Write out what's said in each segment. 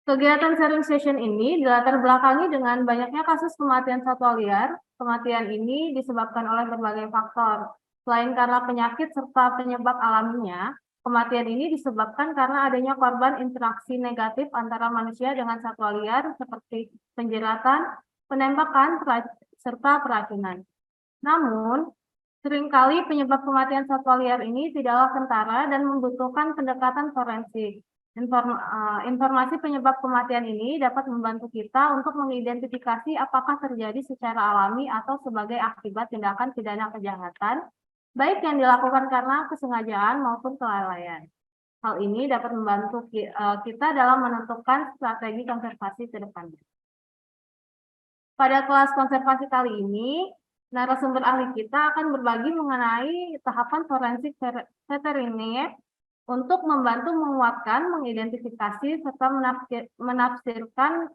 Kegiatan sharing session ini dilatar belakangi dengan banyaknya kasus kematian satwa liar. Kematian ini disebabkan oleh berbagai faktor. Selain karena penyakit serta penyebab alaminya, kematian ini disebabkan karena adanya korban interaksi negatif antara manusia dengan satwa liar seperti penjeratan, penembakan, serta peracunan. Namun, seringkali penyebab kematian satwa liar ini tidaklah kentara dan membutuhkan pendekatan forensik. Informasi penyebab kematian ini dapat membantu kita untuk mengidentifikasi apakah terjadi secara alami atau sebagai akibat tindakan pidana kejahatan, baik yang dilakukan karena kesengajaan maupun kelalaian. Hal ini dapat membantu kita dalam menentukan strategi konservasi ke depannya. Pada kelas konservasi kali ini, narasumber ahli kita akan berbagi mengenai tahapan forensik veteriner untuk membantu menguatkan, mengidentifikasi, serta menafsirkan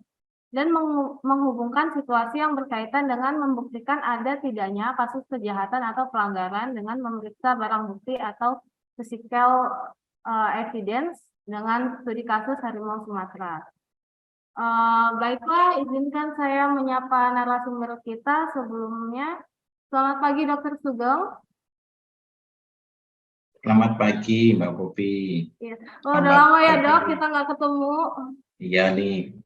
dan menghubungkan situasi yang berkaitan dengan membuktikan ada tidaknya kasus kejahatan atau pelanggaran dengan memeriksa barang bukti atau physical evidence dengan studi kasus harimau Sumatera. Baiklah, izinkan saya menyapa narasumber kita sebelumnya. Selamat pagi, Dr. Sugeng. Selamat pagi, Mbak Popi. Ya. Udah lama ya, Dok, kita nggak ketemu. Iya nih,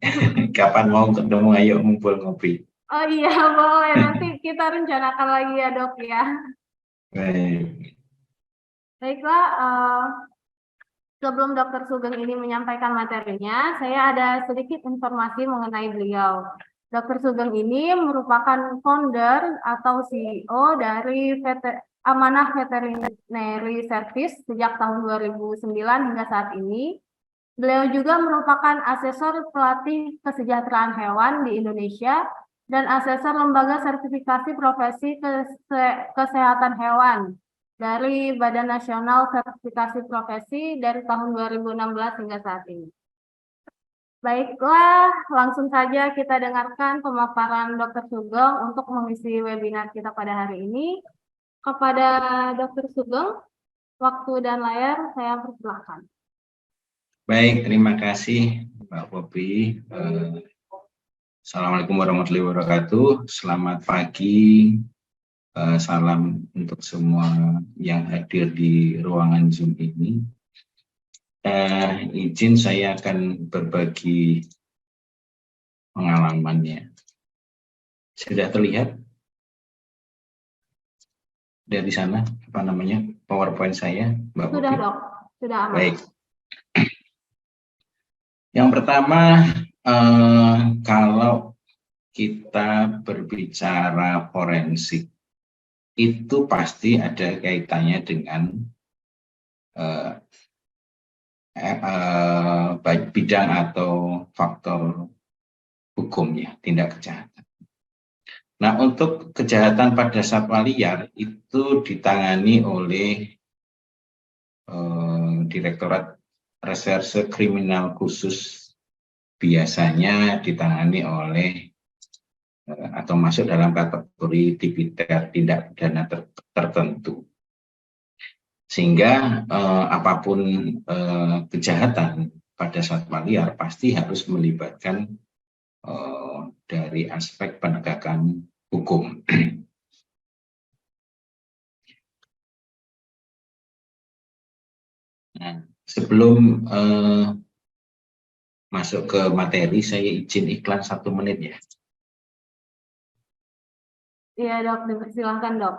kapan mau ketemu, ayo ngumpul ngopi. Oh iya, boleh. Nanti kita rencanakan lagi ya, Dok, ya. Baik. Baiklah, sebelum Dr. Sugeng ini menyampaikan materinya, saya ada sedikit informasi mengenai beliau. Dr. Sugeng ini merupakan founder atau CEO dari Amanah Veterinary Service sejak tahun 2009 hingga saat ini. Beliau juga merupakan asesor pelatih kesejahteraan hewan di Indonesia dan asesor lembaga sertifikasi profesi kesehatan hewan dari Badan Nasional Sertifikasi Profesi dari tahun 2016 hingga saat ini. Baiklah, langsung saja kita dengarkan pemaparan Dr. Sugeng untuk mengisi webinar kita pada hari ini. Kepada Dr. Sugeng, waktu dan layar saya persilahkan. Baik, terima kasih Mbak Popi. Assalamualaikum warahmatullahi wabarakatuh. Selamat pagi. Salam untuk semua yang hadir di ruangan Zoom ini. Izin saya akan berbagi pengalamannya. Sudah terlihat dari sana apa namanya PowerPoint saya, Mbak Popi? Sudah, Dok. Sudah aman. Baik. Yang pertama, kalau kita berbicara forensik, itu pasti ada kaitannya dengan bidang atau faktor hukumnya, tindak kejahatan. Nah, untuk kejahatan pada satwa liar itu ditangani oleh Direktorat Reserse Kriminal Khusus, biasanya ditangani oleh atau masuk dalam kategori tipiter tindak pidana tertentu. Sehingga apapun kejahatan pada satwa liar pasti harus melibatkan dari aspek penegakan hukum. Nah, sebelum masuk ke materi, saya izin iklan 1 menit ya. Iya, Dok, dipersilahkan, Dok.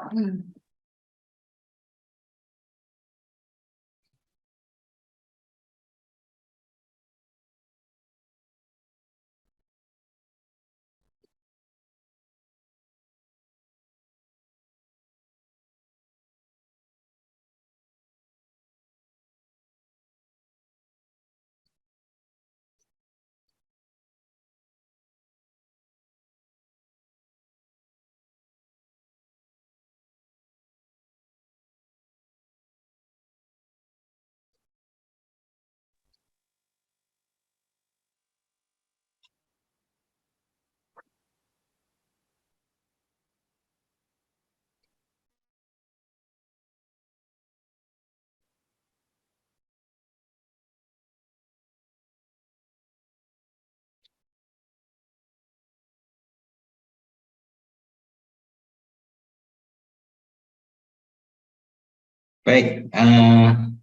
Baik,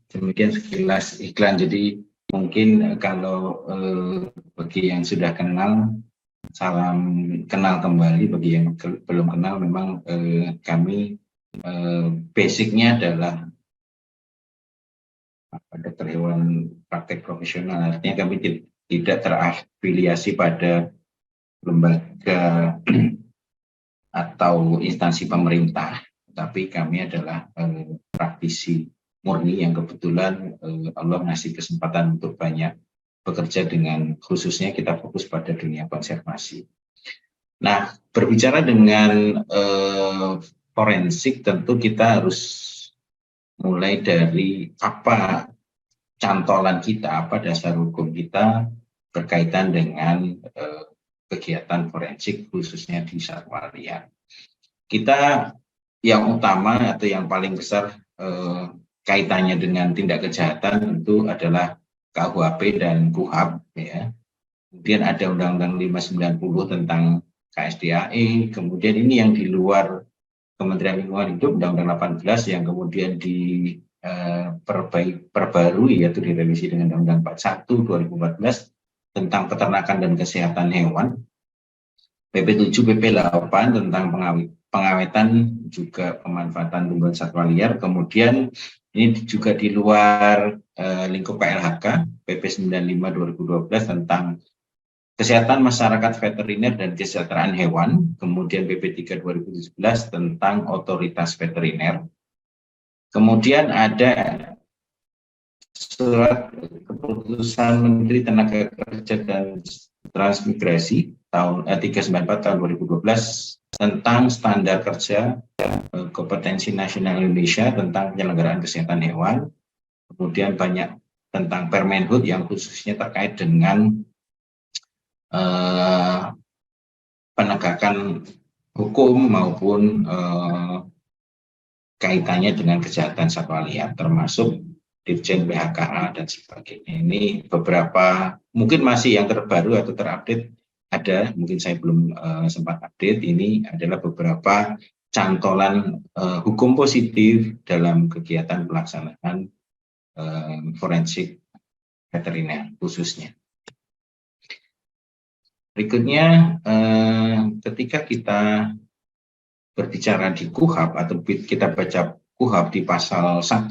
demikian sekilas iklan. Jadi mungkin kalau bagi yang sudah kenal, salam kenal kembali. Bagi yang belum kenal, memang kami basicnya adalah dokter hewan praktek profesional. Artinya kami tidak terafiliasi pada lembaga atau instansi pemerintah, tapi kami adalah praktisi murni yang kebetulan Allah ngasih kesempatan untuk banyak bekerja dengan, khususnya kita fokus pada dunia konservasi. Nah, berbicara dengan forensik, tentu kita harus mulai dari apa cantolan kita, apa dasar hukum kita berkaitan dengan kegiatan forensik khususnya di satwa liar. Kita yang utama atau yang paling besar kaitannya dengan tindak kejahatan itu adalah KUHP dan KUHAP, ya. Kemudian ada Undang-Undang 590 tentang KSDAE, kemudian ini yang di luar Kementerian Lingkungan Hidup, Undang-Undang 18 yang kemudian perbarui, yaitu direvisi dengan Undang-Undang 41 2014 tentang peternakan dan kesehatan hewan, PP 7 PP 8 tentang pengawetan juga pemanfaatan tumbuhan satwa liar. Kemudian ini juga di luar lingkup KLHK, PP 95 2012 tentang kesehatan masyarakat veteriner dan kesejahteraan hewan. Kemudian PP 3 2017 tentang otoritas veteriner. Kemudian ada surat keputusan Menteri Tenaga Kerja dan Transmigrasi tahun 394 tahun 2012 tentang standar kerja kompetensi nasional Indonesia tentang penyelenggaraan kesehatan hewan. Kemudian banyak tentang Permenhub yang khususnya terkait dengan penegakan hukum maupun kaitannya dengan kejahatan satwa liar, termasuk Dirjen PHKA dan sebagainya. Ini beberapa, mungkin masih yang terbaru atau terupdate ada, mungkin saya belum sempat update. Ini adalah beberapa cantolan hukum positif dalam kegiatan pelaksanaan forensik veteriner khususnya. Berikutnya, ketika kita berbicara di KUHAP atau kita baca KUHAP di pasal 1,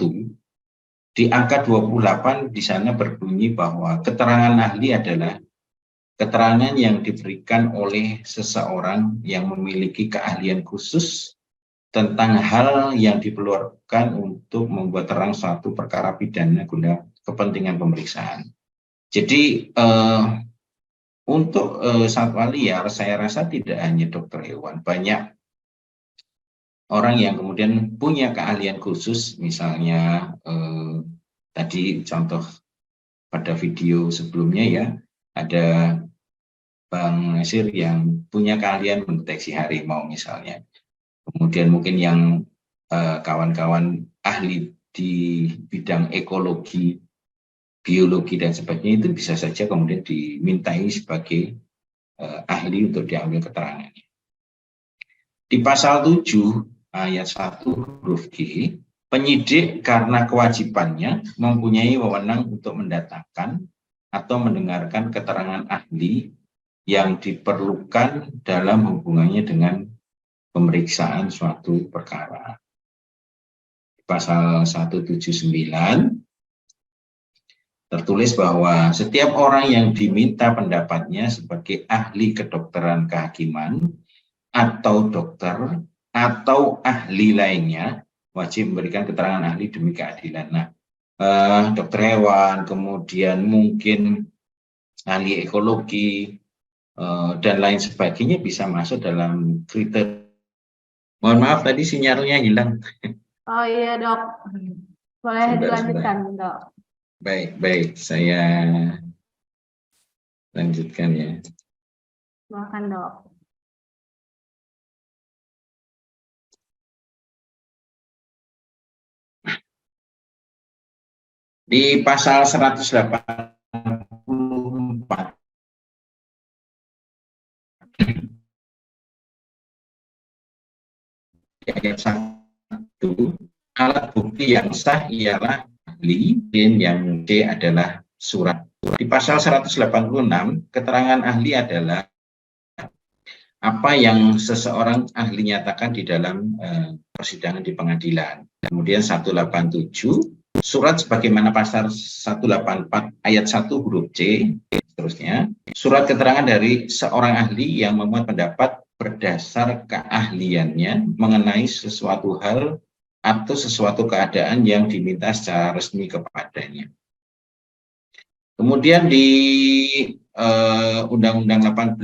di angka 28 di sana berbunyi bahwa keterangan ahli adalah keterangan yang diberikan oleh seseorang yang memiliki keahlian khusus tentang hal yang diperlukan untuk membuat terang suatu perkara pidana guna kepentingan pemeriksaan. Jadi untuk satwa liar saya rasa tidak hanya dokter hewan, banyak orang yang kemudian punya keahlian khusus, misalnya tadi contoh pada video sebelumnya ya, ada Bang Nasir yang punya keahlian mendeteksi harimau misalnya. Kemudian mungkin yang kawan-kawan ahli di bidang ekologi, biologi dan sebagainya itu bisa saja kemudian dimintai sebagai ahli untuk diambil keterangannya. Di pasal 7 ayat 1 huruf G, penyidik karena kewajibannya mempunyai wewenang untuk mendatangkan atau mendengarkan keterangan ahli yang diperlukan dalam hubungannya dengan pemeriksaan suatu perkara. Pasal 179 tertulis bahwa setiap orang yang diminta pendapatnya sebagai ahli kedokteran kehakiman atau dokter atau ahli lainnya wajib memberikan keterangan ahli demi keadilan. Nah, dokter hewan, kemudian mungkin ahli ekologi dan lain sebagainya bisa masuk dalam kriteria. Mohon maaf tadi sinyalnya hilang. Oh iya dok, boleh dilanjutkan dok. Baik, saya lanjutkan ya. Silakan dok. Di pasal 184 ayat 1 alat bukti yang sah ialah ahli, yang D adalah surat. Di pasal 186, keterangan ahli adalah apa yang seseorang ahli nyatakan di dalam persidangan di pengadilan. Kemudian 187, surat sebagaimana pasal 184 ayat 1 huruf C, seterusnya, surat keterangan dari seorang ahli yang memuat pendapat berdasar keahliannya mengenai sesuatu hal atau sesuatu keadaan yang diminta secara resmi kepadanya. Kemudian di Undang-Undang 18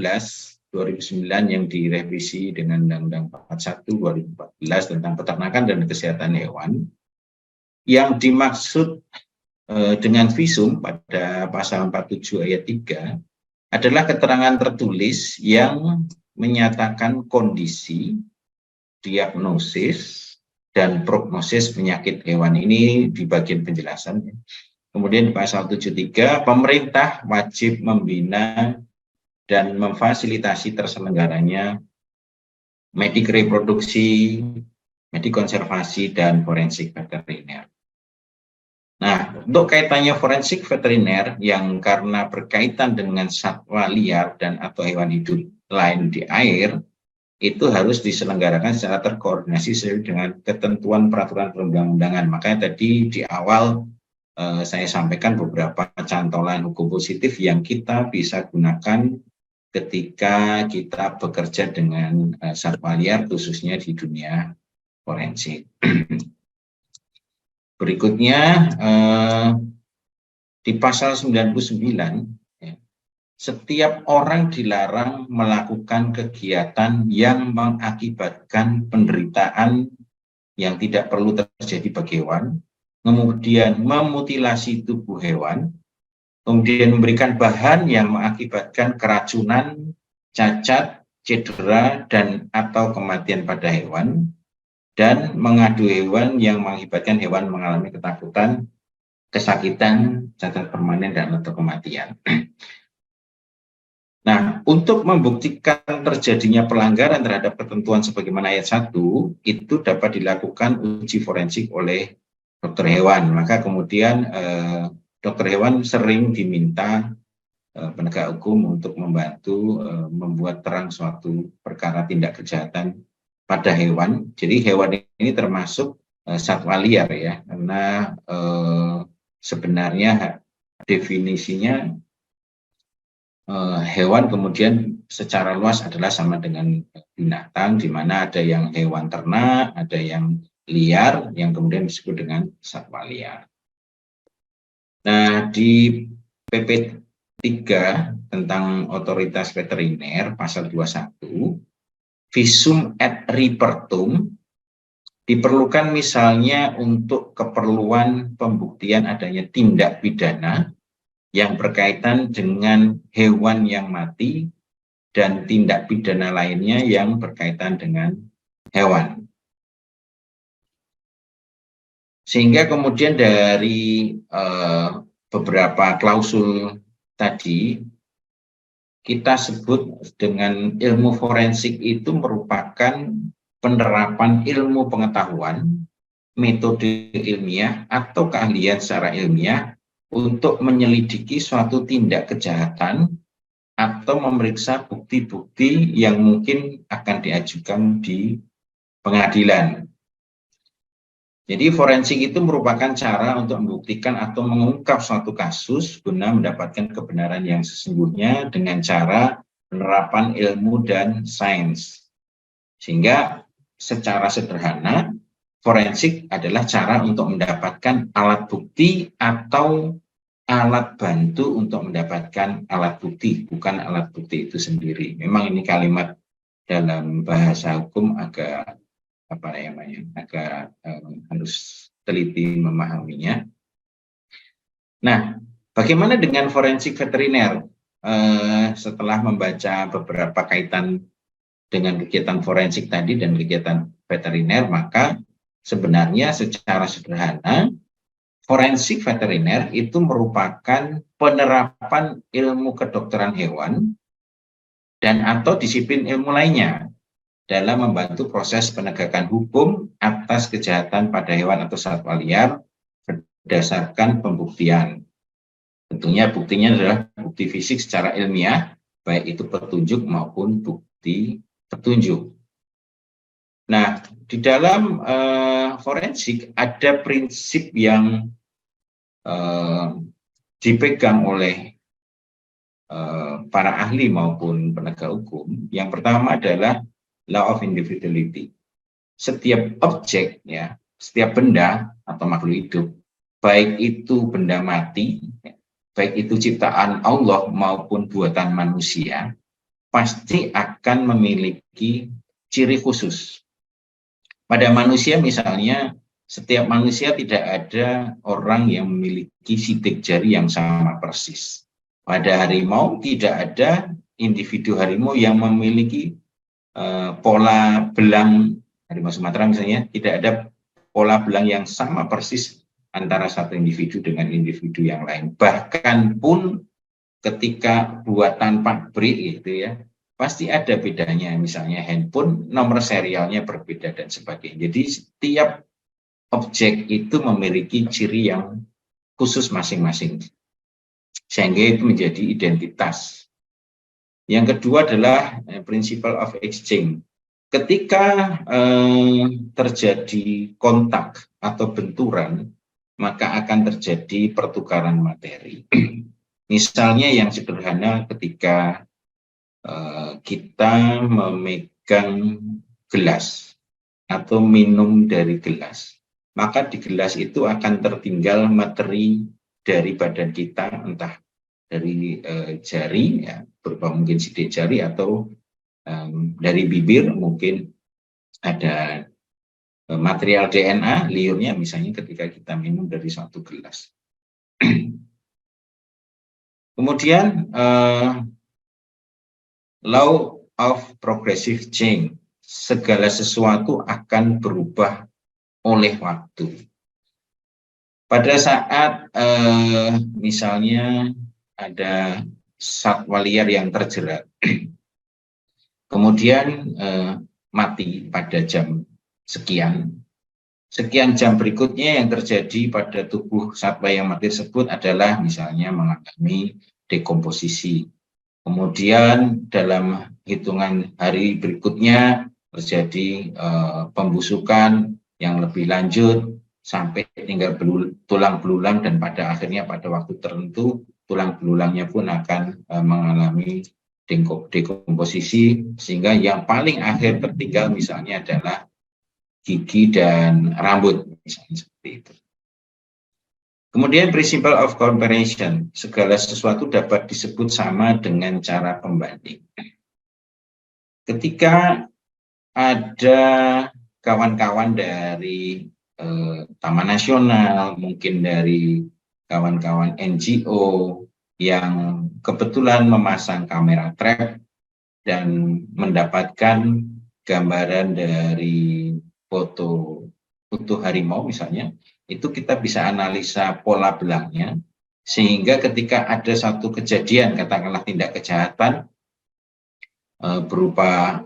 2009 yang direvisi dengan Undang-Undang 41 2014 tentang peternakan dan kesehatan hewan, yang dimaksud dengan visum pada pasal 47 ayat 3 adalah keterangan tertulis yang menyatakan kondisi, diagnosis, dan prognosis penyakit hewan. Ini di bagian penjelasan. Kemudian di pasal 73, pemerintah wajib membina dan memfasilitasi terselenggaranya medik reproduksi, medik konservasi, dan forensik veteriner. Nah, untuk kaitannya forensik veteriner yang karena berkaitan dengan satwa liar dan atau hewan hidup lain di air, itu harus diselenggarakan secara terkoordinasi sesuai dengan ketentuan peraturan perundang-undangan. Makanya tadi di awal saya sampaikan beberapa cantolan hukum positif yang kita bisa gunakan ketika kita bekerja dengan satwa liar, khususnya di dunia forensik. Berikutnya, di pasal 99, setiap orang dilarang melakukan kegiatan yang mengakibatkan penderitaan yang tidak perlu terjadi bagi hewan, kemudian memutilasi tubuh hewan, kemudian memberikan bahan yang mengakibatkan keracunan, cacat, cedera, dan atau kematian pada hewan, dan mengadu hewan yang mengakibatkan hewan mengalami ketakutan, kesakitan, cacat permanen, dan atau kematian. Nah, untuk membuktikan terjadinya pelanggaran terhadap ketentuan sebagaimana ayat 1, itu dapat dilakukan uji forensik oleh dokter hewan. Maka kemudian dokter hewan sering diminta penegak hukum untuk membantu membuat terang suatu perkara tindak kejahatan pada hewan. Jadi hewan ini termasuk satwa liar ya, karena sebenarnya definisinya hewan kemudian secara luas adalah sama dengan binatang, di mana ada yang hewan ternak, ada yang liar, yang kemudian disebut dengan satwa liar. Nah, di PP 3 tentang otoritas veteriner pasal 21, visum et repertum diperlukan misalnya untuk keperluan pembuktian adanya tindak pidana yang berkaitan dengan hewan yang mati dan tindak pidana lainnya yang berkaitan dengan hewan. Sehingga kemudian dari beberapa klausul tadi, kita sebut dengan ilmu forensik itu merupakan penerapan ilmu pengetahuan, metode ilmiah, atau keahlian secara ilmiah untuk menyelidiki suatu tindak kejahatan atau memeriksa bukti-bukti yang mungkin akan diajukan di pengadilan. Jadi forensik itu merupakan cara untuk membuktikan atau mengungkap suatu kasus guna mendapatkan kebenaran yang sesungguhnya dengan cara penerapan ilmu dan sains. Sehingga secara sederhana, forensik adalah cara untuk mendapatkan alat bukti atau alat bantu untuk mendapatkan alat bukti, bukan alat bukti itu sendiri. Memang ini kalimat dalam bahasa hukum agak harus teliti memahaminya. Nah, bagaimana dengan forensik veteriner? Setelah membaca beberapa kaitan dengan kegiatan forensik tadi dan kegiatan veteriner, maka sebenarnya secara sederhana forensik veteriner itu merupakan penerapan ilmu kedokteran hewan dan atau disiplin ilmu lainnya dalam membantu proses penegakan hukum atas kejahatan pada hewan atau satwa liar berdasarkan pembuktian. Tentunya buktinya adalah bukti fisik secara ilmiah, baik itu petunjuk maupun bukti petunjuk. Nah, di dalam forensik ada prinsip yang dipegang oleh para ahli maupun penegak hukum. Yang pertama adalah law of individuality. Setiap objek, ya, setiap benda atau makhluk hidup, baik itu benda mati, baik itu ciptaan Allah maupun buatan manusia, pasti akan memiliki ciri khusus. Pada manusia misalnya, setiap manusia tidak ada orang yang memiliki sidik jari yang sama persis. Pada harimau tidak ada individu harimau yang memiliki pola belang, harimau Sumatera misalnya, tidak ada pola belang yang sama persis antara satu individu dengan individu yang lain. Bahkan pun ketika buatan pabrik gitu ya, pasti ada bedanya. Misalnya handphone, nomor serialnya berbeda dan sebagainya. Jadi setiap objek itu memiliki ciri yang khusus masing-masing, sehingga itu menjadi identitas. Yang kedua adalah principle of exchange. Ketika terjadi kontak atau benturan, maka akan terjadi pertukaran materi. Misalnya yang sederhana ketika kita memegang gelas atau minum dari gelas, maka di gelas itu akan tertinggal materi dari badan kita, entah dari jari, ya, berupa mungkin sidik jari, atau dari bibir mungkin ada material DNA liurnya misalnya ketika kita minum dari suatu gelas. Kemudian law of progressive change, segala sesuatu akan berubah oleh waktu. Pada saat misalnya ada satwa liar yang terjerat, kemudian mati pada jam sekian jam berikutnya yang terjadi pada tubuh satwa yang mati tersebut adalah misalnya mengalami dekomposisi. Kemudian dalam hitungan hari berikutnya terjadi pembusukan yang lebih lanjut sampai tinggal tulang belulang, dan pada akhirnya pada waktu tertentu tulang belulangnya pun akan mengalami dekomposisi, sehingga yang paling akhir tertinggal misalnya adalah gigi dan rambut, misalnya seperti itu. Kemudian principle of comparison, segala sesuatu dapat disebut sama dengan cara pembanding. Ketika ada kawan-kawan dari Taman Nasional, mungkin dari kawan-kawan NGO yang kebetulan memasang kamera trap dan mendapatkan gambaran dari foto harimau misalnya, itu kita bisa analisa pola belangnya, sehingga ketika ada satu kejadian, katakanlah tindak kejahatan berupa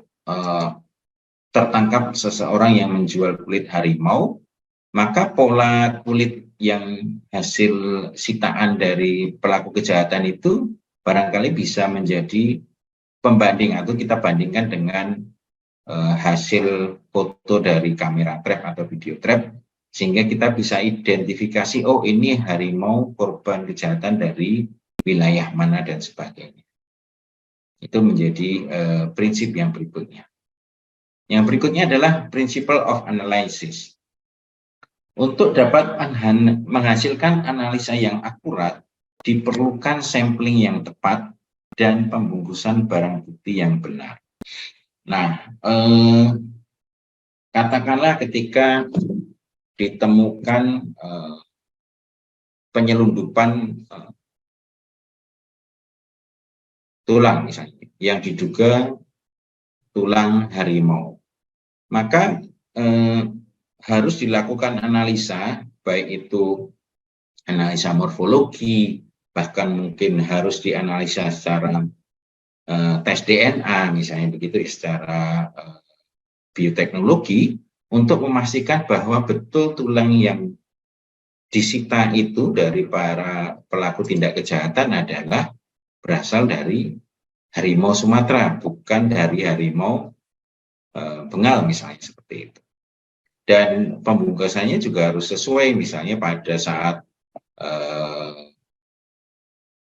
tertangkap seseorang yang menjual kulit harimau, maka pola kulit yang hasil sitaan dari pelaku kejahatan itu barangkali bisa menjadi pembanding, atau kita bandingkan dengan hasil foto dari kamera trap atau video trap, sehingga kita bisa identifikasi, oh ini harimau korban kejahatan dari wilayah mana dan sebagainya. Itu menjadi prinsip yang berikutnya. Yang berikutnya adalah principle of analysis. Untuk dapat menghasilkan analisa yang akurat, diperlukan sampling yang tepat dan pembungkusan barang bukti yang benar. Nah, katakanlah ketika ditemukan penyelundupan tulang misalnya, yang diduga tulang harimau, maka harus dilakukan analisa, baik itu analisa morfologi, bahkan mungkin harus dianalisa secara tes DNA misalnya begitu, secara bioteknologi untuk memastikan bahwa betul tulang yang disita itu dari para pelaku tindak kejahatan adalah berasal dari harimau Sumatera, bukan dari harimau Bengal misalnya seperti itu. Dan pembungkasannya juga harus sesuai, misalnya pada saat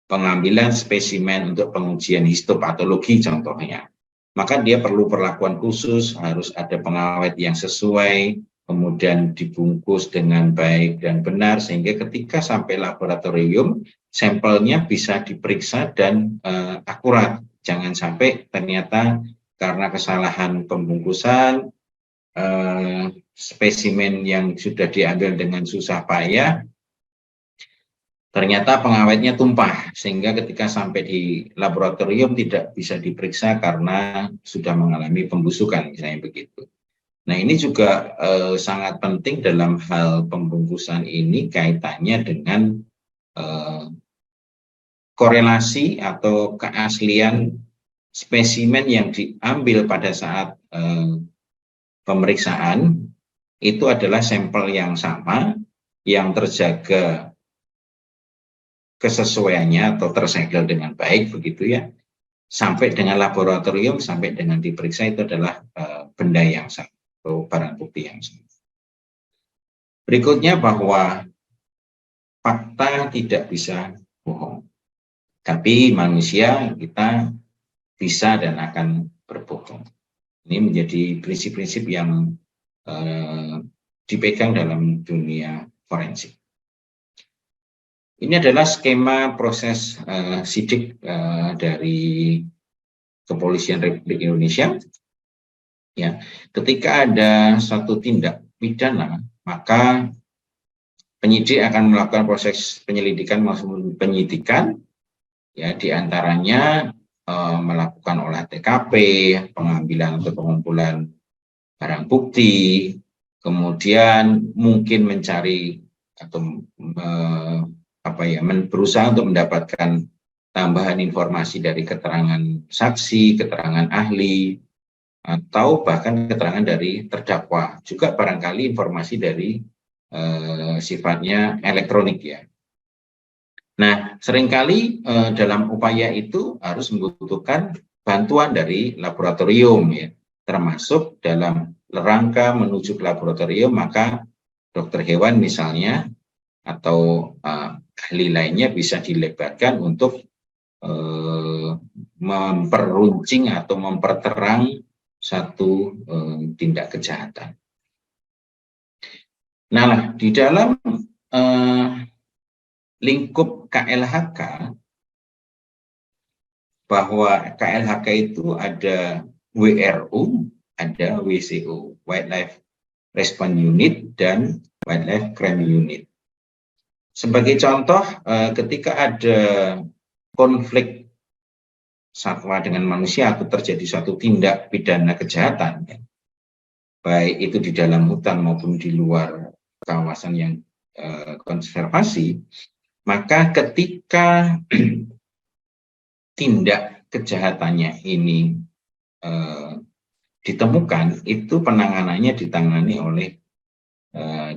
pengambilan spesimen untuk pengujian histopatologi contohnya, maka dia perlu perlakuan khusus, harus ada pengawet yang sesuai, kemudian dibungkus dengan baik dan benar, sehingga ketika sampai laboratorium, sampelnya bisa diperiksa dan akurat. Jangan sampai ternyata karena kesalahan pembungkusan, spesimen yang sudah diambil dengan susah payah, ternyata pengawetnya tumpah, sehingga ketika sampai di laboratorium tidak bisa diperiksa karena sudah mengalami pembusukan, misalnya begitu. Nah, ini juga sangat penting dalam hal pembungkusan ini, kaitannya dengan korelasi atau keaslian spesimen yang diambil pada saat pemeriksaan itu adalah sampel yang sama, yang terjaga kesesuaiannya atau tersegel dengan baik begitu ya, sampai dengan laboratorium, sampai dengan diperiksa itu adalah benda yang sama atau barang bukti yang sama. Berikutnya bahwa fakta tidak bisa bohong, tapi manusia kita bisa dan akan berbohong. Ini menjadi prinsip-prinsip yang dipegang dalam dunia forensik. Ini adalah skema proses sidik dari Kepolisian Republik Indonesia. Ya, ketika ada satu tindak pidana, maka penyidik akan melakukan proses penyelidikan maupun penyidikan, ya, diantaranya melakukan olah TKP, pengambilan atau pengumpulan barang bukti, kemudian mungkin mencari atau berusaha untuk mendapatkan tambahan informasi dari keterangan saksi, keterangan ahli, atau bahkan keterangan dari terdakwa. Juga barangkali informasi dari sifatnya elektronik ya. Nah, seringkali dalam upaya itu harus membutuhkan bantuan dari laboratorium ya, termasuk dalam rangka menuju ke laboratorium, maka dokter hewan misalnya atau ahli lainnya bisa dilebatkan untuk memperuncing atau memperterang satu tindak kejahatan. Nah, di dalam lingkup KLHK, bahwa KLHK itu ada WRU, ada WCU, Wildlife Response Unit, dan Wildlife Crime Unit. Sebagai contoh, ketika ada konflik satwa dengan manusia atau terjadi suatu tindak pidana kejahatan, ya, baik itu di dalam hutan maupun di luar kawasan yang konservasi, maka ketika tindak kejahatannya ini ditemukan, itu penanganannya ditangani oleh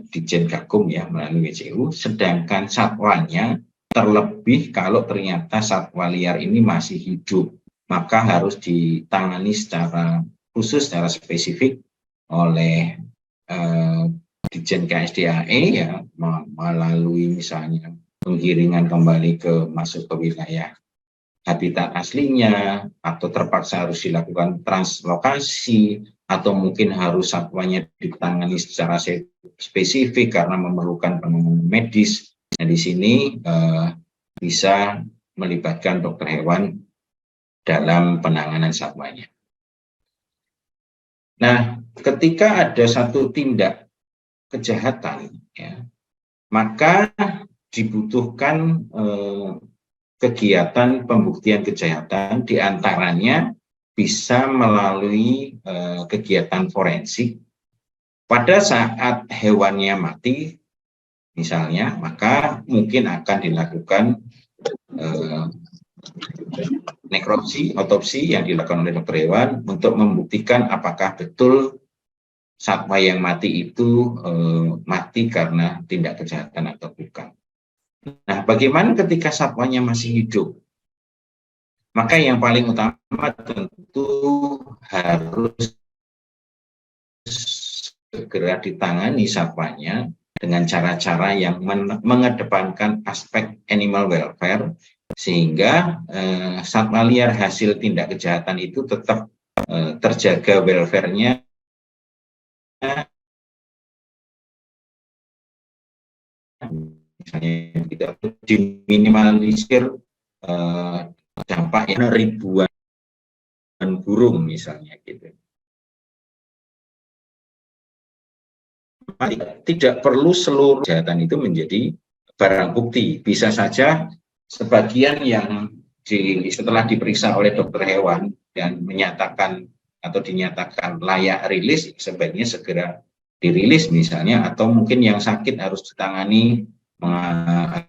Ditjen Gakum ya, melalui WCU, sedangkan satwanya, terlebih kalau ternyata satwa liar ini masih hidup, maka harus ditangani secara khusus, secara spesifik oleh Ditjen KSDAE ya, melalui misalnya penggiringan kembali masuk ke wilayah habitat aslinya, atau terpaksa harus dilakukan translokasi, atau mungkin harus satwanya ditangani secara spesifik karena memerlukan penanganan medis. Nah, di sini bisa melibatkan dokter hewan dalam penanganan satwanya. Nah, ketika ada satu tindak kejahatan, ya, maka dibutuhkan kegiatan pembuktian kejahatan, diantaranya bisa melalui kegiatan forensik. Pada saat hewannya mati, misalnya, maka mungkin akan dilakukan nekropsi, otopsi yang dilakukan oleh dokter hewan untuk membuktikan apakah betul satwa yang mati itu mati karena tindak kejahatan atau bukan. Nah, bagaimana ketika satwanya masih hidup? Maka yang paling utama tentu harus segera ditangani satwanya dengan cara-cara yang mengedepankan aspek animal welfare, sehingga satwa liar hasil tindak kejahatan itu tetap terjaga welfare-nya, misalnya tidak diminimalisir dampaknya ribuan burung misalnya gitu. Tidak perlu seluruh kejahatan itu menjadi barang bukti. Bisa saja sebagian yang setelah diperiksa oleh dokter hewan dan menyatakan atau dinyatakan layak rilis, sebaiknya segera dirilis misalnya, atau mungkin yang sakit harus ditangani,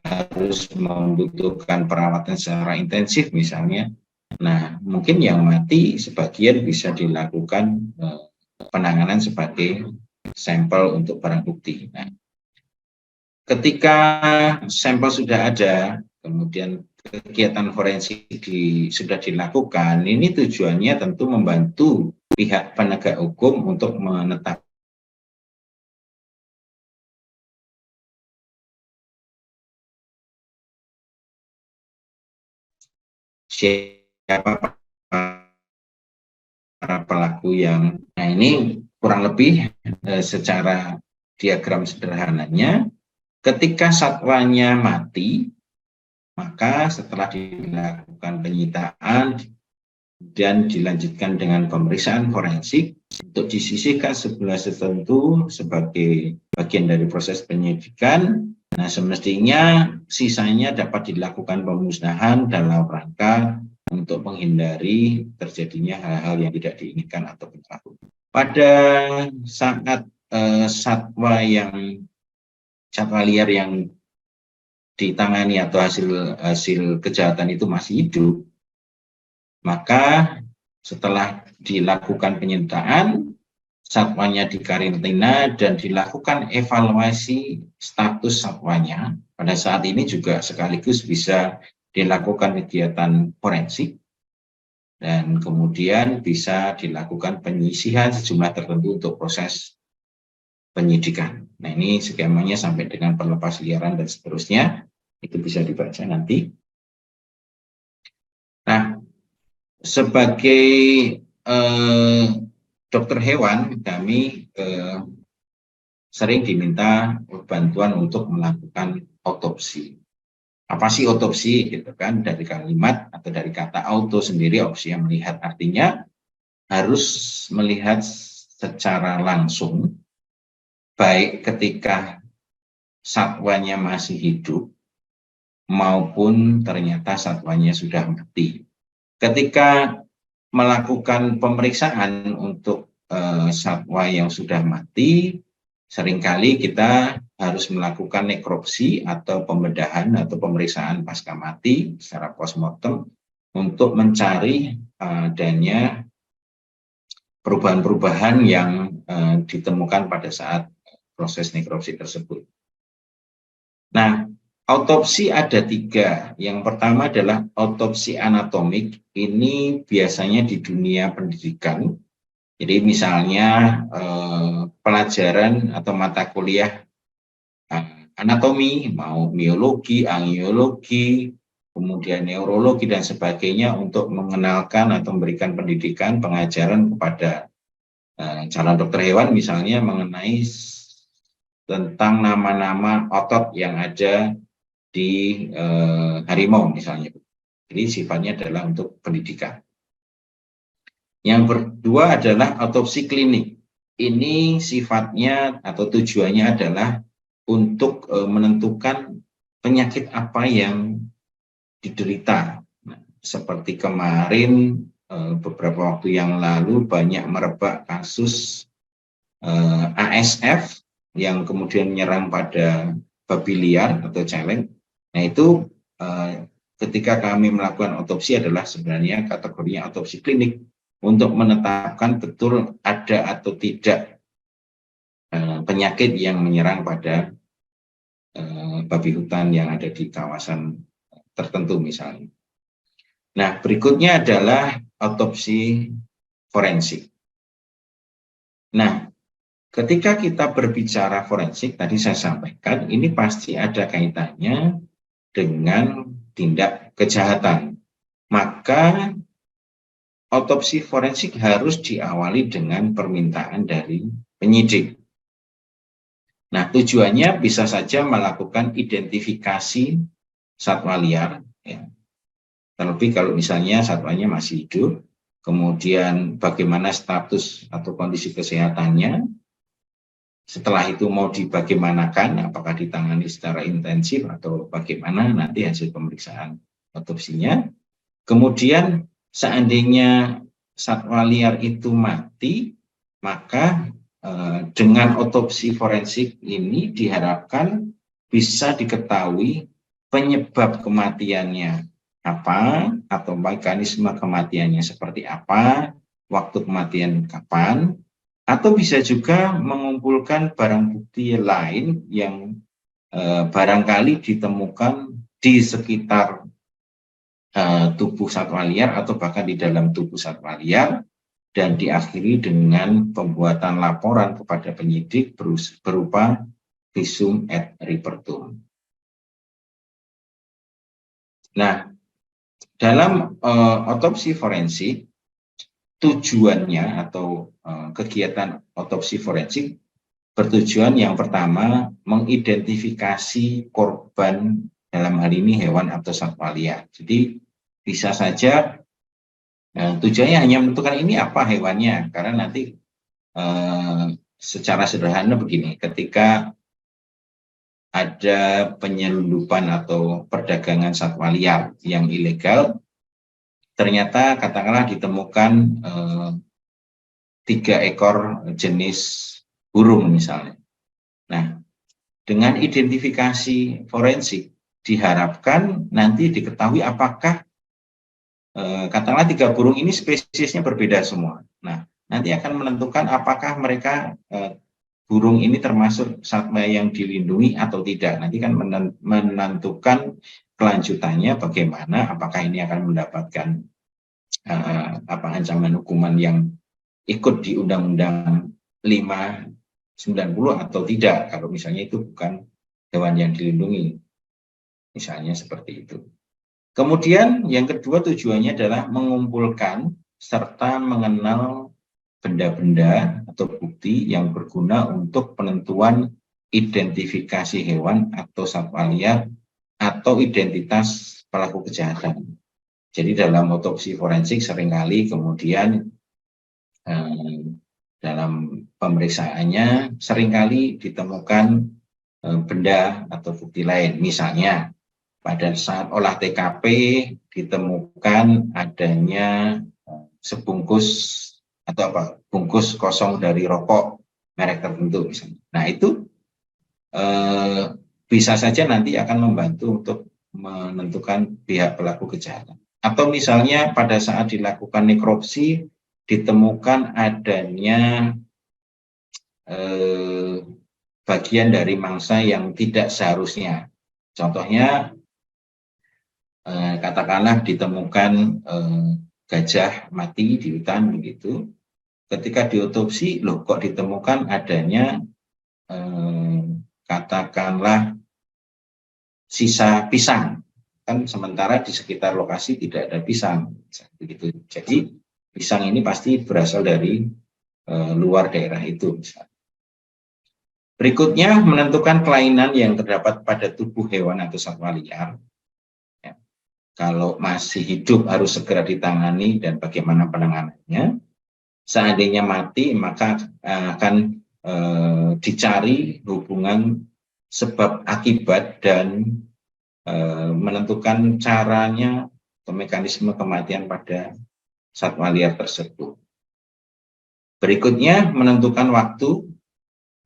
harus membutuhkan perawatan secara intensif misalnya. Nah, mungkin yang mati sebagian bisa dilakukan penanganan sebagai sampel untuk barang bukti. Nah, ketika sampel sudah ada, kemudian kegiatan forensik sudah dilakukan, ini tujuannya tentu membantu pihak penegak hukum untuk menetapkan siapa para pelaku yang, nah ini kurang lebih secara diagram sederhananya, ketika satwanya mati, maka setelah dilakukan penyitaan dan dilanjutkan dengan pemeriksaan forensik untuk disisihkan sebelah tertentu sebagai bagian dari proses penyidikan. Nah, semestinya sisanya dapat dilakukan pemusnahan dalam rangka untuk menghindari terjadinya hal-hal yang tidak diinginkan atau berlaku. Pada saat satwa liar yang ditangani atau hasil kejahatan itu masih hidup, maka setelah dilakukan penyitaan, satwanya dikarantina dan dilakukan evaluasi status satwanya. Pada saat ini juga sekaligus bisa dilakukan kegiatan forensik dan kemudian bisa dilakukan penyisihan sejumlah tertentu untuk proses penyidikan. Nah, ini skemanya sampai dengan pelepas liaran dan seterusnya, itu bisa dibaca nanti. Nah, sebagai dokter hewan, kami sering diminta bantuan untuk melakukan autopsi. Apa sih autopsi? Gitu kan, dari kalimat atau dari kata auto sendiri, opsi yang melihat, artinya harus melihat secara langsung, baik ketika satwanya masih hidup maupun ternyata satwanya sudah mati. Ketika melakukan pemeriksaan untuk satwa yang sudah mati, seringkali kita harus melakukan nekropsi atau pembedahan atau pemeriksaan pasca mati secara postmortem untuk mencari adanya perubahan-perubahan yang ditemukan pada saat proses nekropsi tersebut. Nah, autopsi ada 3. Yang pertama adalah autopsi anatomik. Ini biasanya di dunia pendidikan. Jadi misalnya pelajaran atau mata kuliah anatomi, mau biologi, angiologi, kemudian neurologi dan sebagainya, untuk mengenalkan atau memberikan pendidikan pengajaran kepada calon dokter hewan, misalnya mengenai tentang nama-nama otot yang ada di harimau misalnya. Jadi sifatnya adalah untuk pendidikan. Yang kedua adalah autopsi klinik. Ini sifatnya atau tujuannya adalah untuk menentukan penyakit apa yang diderita. Nah, seperti kemarin beberapa waktu yang lalu banyak merebak kasus ASF yang kemudian menyerang pada babi liar atau celeng. Nah, itu ketika kami melakukan autopsi adalah sebenarnya kategorinya autopsi klinik untuk menetapkan betul ada atau tidak penyakit yang menyerang pada babi hutan yang ada di kawasan tertentu misalnya. Nah, berikutnya adalah autopsi forensik. Nah, ketika kita berbicara forensik, tadi saya sampaikan, ini pasti ada kaitannya dengan tindak kejahatan. Maka autopsi forensik harus diawali dengan permintaan dari penyidik. Nah, tujuannya bisa saja melakukan identifikasi satwa liar, ya. Terlebih kalau misalnya satwanya masih hidup, kemudian bagaimana status atau kondisi kesehatannya, setelah itu mau dibagaimanakan, apakah ditangani secara intensif atau bagaimana nanti hasil pemeriksaan otopsinya. Kemudian seandainya satwa liar itu mati, maka dengan otopsi forensik ini diharapkan bisa diketahui penyebab kematiannya apa, atau mekanisme kematiannya seperti apa, waktu kematian kapan, atau bisa juga mengumpulkan barang bukti lain yang barangkali ditemukan di sekitar tubuh satwa liar atau bahkan di dalam tubuh satwa liar, dan diakhiri dengan pembuatan laporan kepada penyidik berupa visum et repertum. Nah, dalam otopsi forensik, tujuannya atau kegiatan otopsi forensik bertujuan yang pertama mengidentifikasi korban, dalam hal ini hewan atau satwa liar. Jadi bisa saja tujuannya hanya menentukan ini apa hewannya, karena nanti secara sederhana begini, ketika ada penyelundupan atau perdagangan satwa liar yang ilegal, ternyata katakanlah ditemukan 3 ekor jenis burung misalnya. Nah, dengan identifikasi forensik diharapkan nanti diketahui apakah katakanlah 3 burung ini spesiesnya berbeda semua. Nah, nanti akan menentukan apakah mereka burung ini termasuk satwa yang dilindungi atau tidak. Nanti kan menentukan kelanjutannya bagaimana, apakah ini akan mendapatkan ancaman hukuman yang ikut di Undang-Undang 590 atau tidak, kalau misalnya itu bukan hewan yang dilindungi. Misalnya seperti itu. Kemudian yang kedua tujuannya adalah mengumpulkan serta mengenal benda-benda atau bukti yang berguna untuk penentuan identifikasi hewan atau satwa liar atau identitas pelaku kejahatan. Jadi dalam otopsi forensik seringkali kemudian dalam pemeriksaannya seringkali ditemukan benda atau bukti lain. Misalnya pada saat olah TKP ditemukan adanya sebungkus atau bungkus kosong dari rokok merek tertentu misalnya. Nah, itu bisa saja nanti akan membantu untuk menentukan pihak pelaku kejahatan. Atau misalnya pada saat dilakukan nekropsi ditemukan adanya bagian dari mangsa yang tidak seharusnya. Contohnya katakanlah ditemukan gajah mati di hutan begitu. Ketika diotopsi, loh kok ditemukan adanya katakanlah sisa pisang, kan sementara di sekitar lokasi tidak ada pisang begitu. Jadi pisang ini pasti berasal dari luar daerah itu misalnya. Berikutnya menentukan kelainan yang terdapat pada tubuh hewan atau satwa liar. Ya. Kalau masih hidup harus segera ditangani dan bagaimana penanganannya. Seandainya mati maka akan dicari hubungan sebab akibat dan menentukan caranya atau mekanisme kematian pada satwa liar tersebut. Berikutnya menentukan waktu,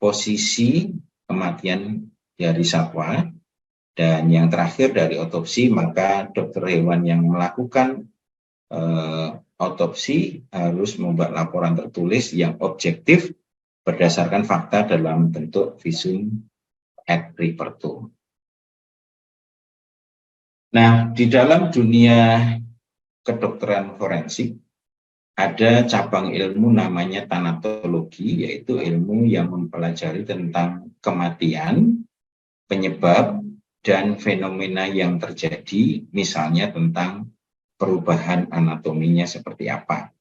posisi kematian dari satwa, dan yang terakhir dari otopsi, maka dokter hewan yang melakukan otopsi harus membuat laporan tertulis yang objektif berdasarkan fakta dalam bentuk visum et repertum. Nah, di dalam dunia kedokteran forensik ada cabang ilmu namanya tanatologi, yaitu ilmu yang mempelajari tentang kematian, penyebab, dan fenomena yang terjadi, misalnya tentang perubahan anatominya seperti apa.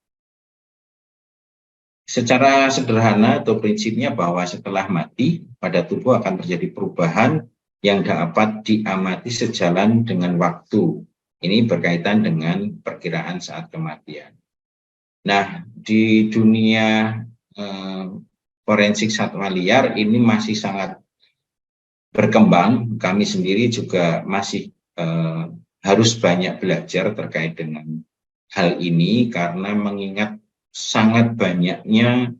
Secara sederhana atau prinsipnya bahwa setelah mati, pada tubuh akan terjadi perubahan yang dapat diamati sejalan dengan waktu. Ini berkaitan dengan perkiraan saat kematian. Nah, di dunia forensik satwa liar ini masih sangat berkembang. Kami sendiri juga masih harus banyak belajar terkait dengan hal ini karena mengingat sangat banyaknya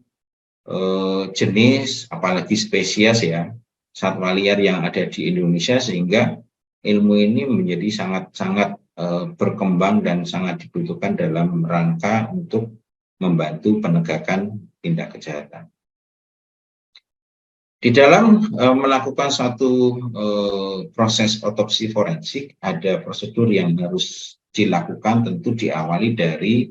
jenis, apalagi spesies ya, satwa liar yang ada di Indonesia, sehingga ilmu ini menjadi sangat-sangat berkembang dan sangat dibutuhkan dalam rangka untuk membantu penegakan tindak kejahatan. Di dalam melakukan suatu proses otopsi forensik, ada prosedur yang harus dilakukan, tentu diawali dari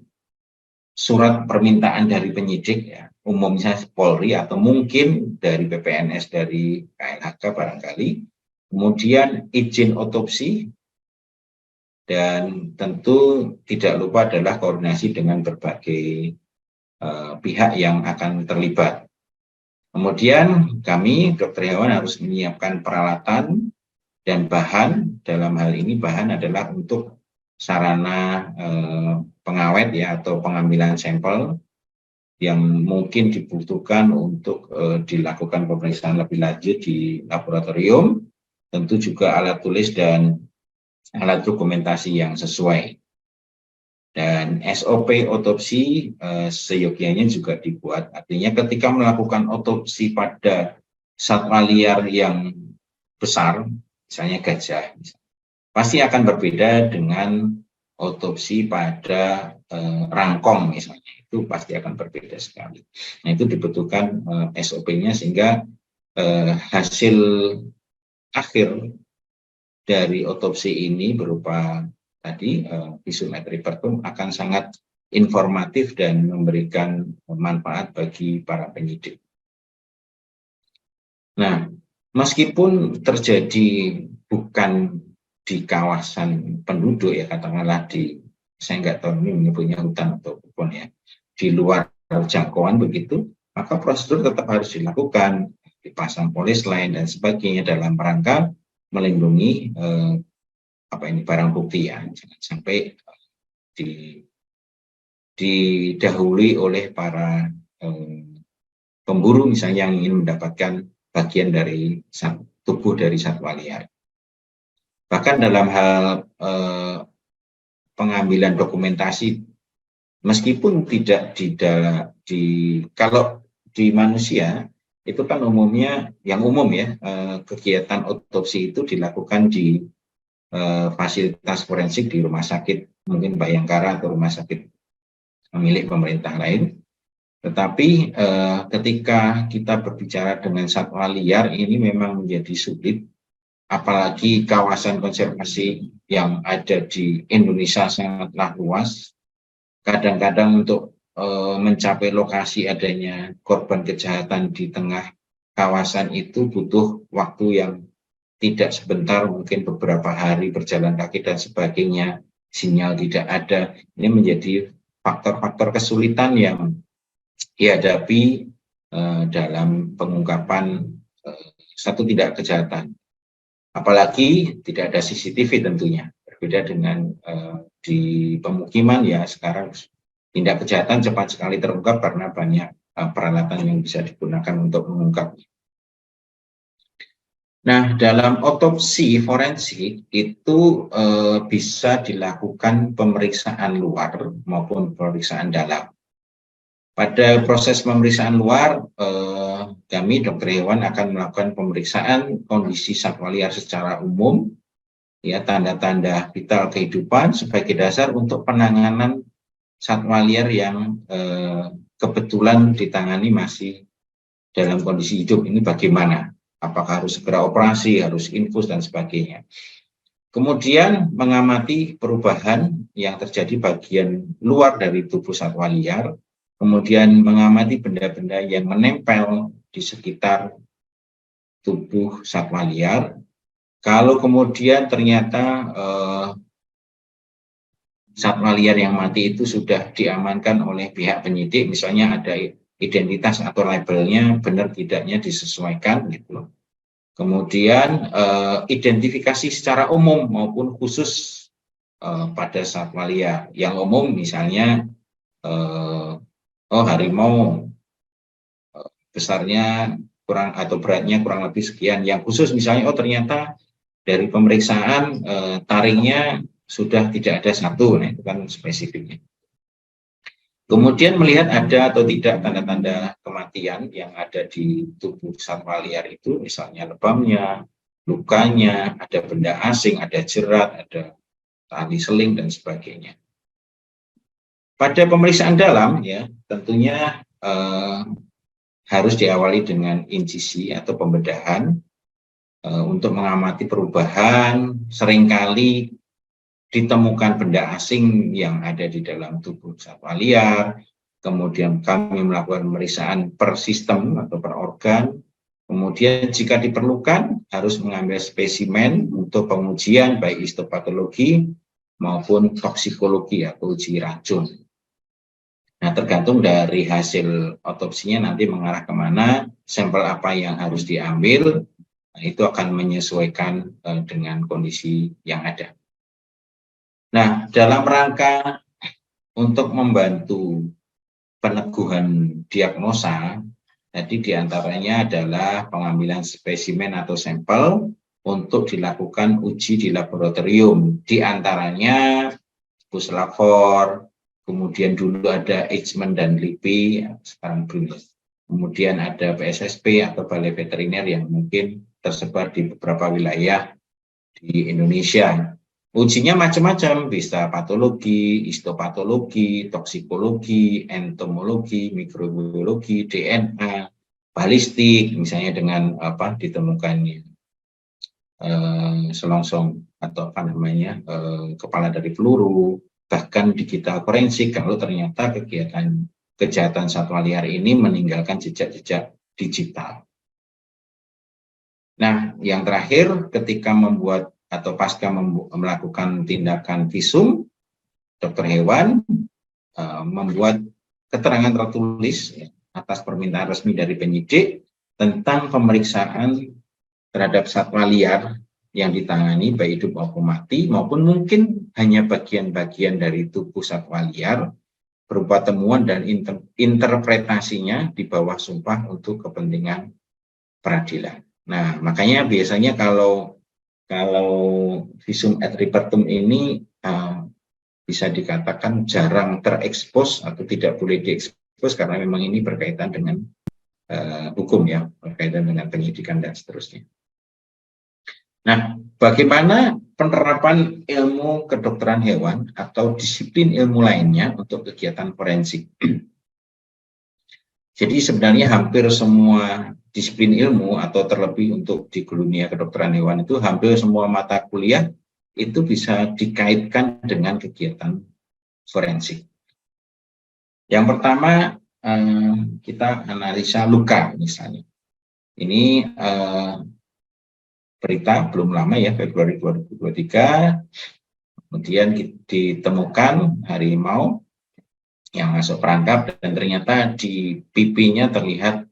surat permintaan dari penyidik, ya, umumnya Polri atau mungkin dari PPNS, dari KLHK barangkali, kemudian izin otopsi, dan tentu tidak lupa adalah koordinasi dengan berbagai pihak yang akan terlibat. Kemudian kami, dokter hewan, harus menyiapkan peralatan dan bahan. Dalam hal ini bahan adalah untuk sarana pengawet ya, atau pengambilan sampel yang mungkin dibutuhkan untuk dilakukan pemeriksaan lebih lanjut di laboratorium, tentu juga alat tulis dan alat dokumentasi yang sesuai. Dan SOP otopsi seyogyanya juga dibuat. Artinya ketika melakukan otopsi pada satwa liar yang besar, misalnya gajah, pasti akan berbeda dengan otopsi pada rangkong misalnya. Itu pasti akan berbeda sekali. Nah, itu dibutuhkan SOP-nya sehingga hasil akhir dari otopsi ini berupa tadi visum et repertum akan sangat informatif dan memberikan manfaat bagi para penyidik. Nah, meskipun terjadi bukan di kawasan penduduk ya, katakanlah saya nggak tahu ini menyebutnya hutan atau kebun ya, di luar jangkauan begitu, maka prosedur tetap harus dilakukan, dipasang polis lain dan sebagainya dalam rangka melindungi barang bukti ya, jangan sampai didahului oleh para pemburu misalnya yang ingin mendapatkan bagian dari tubuh dari satwa liar. Bahkan dalam hal pengambilan dokumentasi, meskipun tidak kalau di manusia itu kan umumnya, yang umum ya, kegiatan otopsi itu dilakukan di fasilitas forensik di rumah sakit, mungkin Bayangkara atau rumah sakit milik pemerintah lain. Tetapi ketika kita berbicara dengan satwa liar ini memang menjadi sulit, apalagi kawasan konservasi yang ada di Indonesia sangatlah luas. Kadang-kadang untuk mencapai lokasi adanya korban kejahatan di tengah kawasan itu butuh waktu yang tidak sebentar, mungkin beberapa hari berjalan kaki dan sebagainya, sinyal tidak ada. Ini menjadi faktor-faktor kesulitan yang dihadapi dalam pengungkapan satu tindak kejahatan. Apalagi tidak ada CCTV tentunya. Berbeda dengan di pemukiman ya, sekarang tindak kejahatan cepat sekali terungkap karena banyak peralatan yang bisa digunakan untuk mengungkapnya. Nah, dalam otopsi forensik itu bisa dilakukan pemeriksaan luar maupun pemeriksaan dalam. Pada proses pemeriksaan luar, kami dokter hewan akan melakukan pemeriksaan kondisi satwa liar secara umum, ya, tanda-tanda vital kehidupan sebagai dasar untuk penanganan satwa liar yang kebetulan ditangani masih dalam kondisi hidup ini bagaimana? Apakah harus segera operasi, harus infus dan sebagainya. Kemudian mengamati perubahan yang terjadi bagian luar dari tubuh satwa liar, kemudian mengamati benda-benda yang menempel di sekitar tubuh satwa liar. Kalau kemudian ternyata satwa liar yang mati itu sudah diamankan oleh pihak penyidik, misalnya ada identitas atau labelnya benar tidaknya disesuaikan gitu. Kemudian identifikasi secara umum maupun khusus pada satwa liar. Yang umum misalnya harimau besarnya kurang atau beratnya kurang lebih sekian. Yang khusus misalnya ternyata dari pemeriksaan taringnya sudah tidak ada satu, nah itu kan spesifiknya. Kemudian melihat ada atau tidak tanda-tanda kematian yang ada di tubuh satwa liar itu, misalnya lebamnya, lukanya, ada benda asing, ada jerat, ada tali seling dan sebagainya. Pada pemeriksaan dalam ya tentunya harus diawali dengan insisi atau pembedahan untuk mengamati perubahan. Seringkali ditemukan benda asing yang ada di dalam tubuh satwa liar, kemudian kami melakukan pemeriksaan per sistem atau per organ, kemudian jika diperlukan harus mengambil spesimen untuk pengujian baik histopatologi maupun toksikologi atau uji racun. Nah, tergantung dari hasil otopsinya nanti mengarah kemana, sampel apa yang harus diambil, nah, itu akan menyesuaikan dengan kondisi yang ada. Nah, dalam rangka untuk membantu peneguhan diagnosa, tadi diantaranya adalah pengambilan spesimen atau sampel untuk dilakukan uji di laboratorium. Di antaranya puslapor, kemudian dulu ada Eichmann dan Lippi, sekarang belum. Kemudian ada PSSP atau Balai Veteriner yang mungkin tersebar di beberapa wilayah di Indonesia. Ujinya macam-macam, bisa patologi, histopatologi, toksikologi, entomologi, mikrobiologi, DNA, balistik, misalnya dengan ditemukannya selongsong atau kepala dari peluru, bahkan digital forensik kalau ternyata kejahatan satwa liar ini meninggalkan jejak-jejak digital. Nah, yang terakhir ketika membuat atau pasca melakukan tindakan visum, dokter hewan membuat keterangan tertulis atas permintaan resmi dari penyidik tentang pemeriksaan terhadap satwa liar yang ditangani baik hidup maupun mati, maupun mungkin hanya bagian-bagian dari tubuh satwa liar berupa temuan dan interpretasinya di bawah sumpah untuk kepentingan peradilan. Nah, makanya biasanya kalau visum et repertum ini bisa dikatakan jarang terekspos atau tidak boleh diekspos karena memang ini berkaitan dengan hukum ya, berkaitan dengan penyidikan dan seterusnya. Nah, bagaimana penerapan ilmu kedokteran hewan atau disiplin ilmu lainnya untuk kegiatan forensik? Jadi sebenarnya hampir semua disiplin ilmu atau terlebih untuk di dunia kedokteran hewan itu hampir semua mata kuliah itu bisa dikaitkan dengan kegiatan forensik. Yang pertama kita analisa luka misalnya. Ini berita belum lama ya, Februari 2023, kemudian ditemukan harimau yang masuk perangkap dan ternyata di pipinya terlihat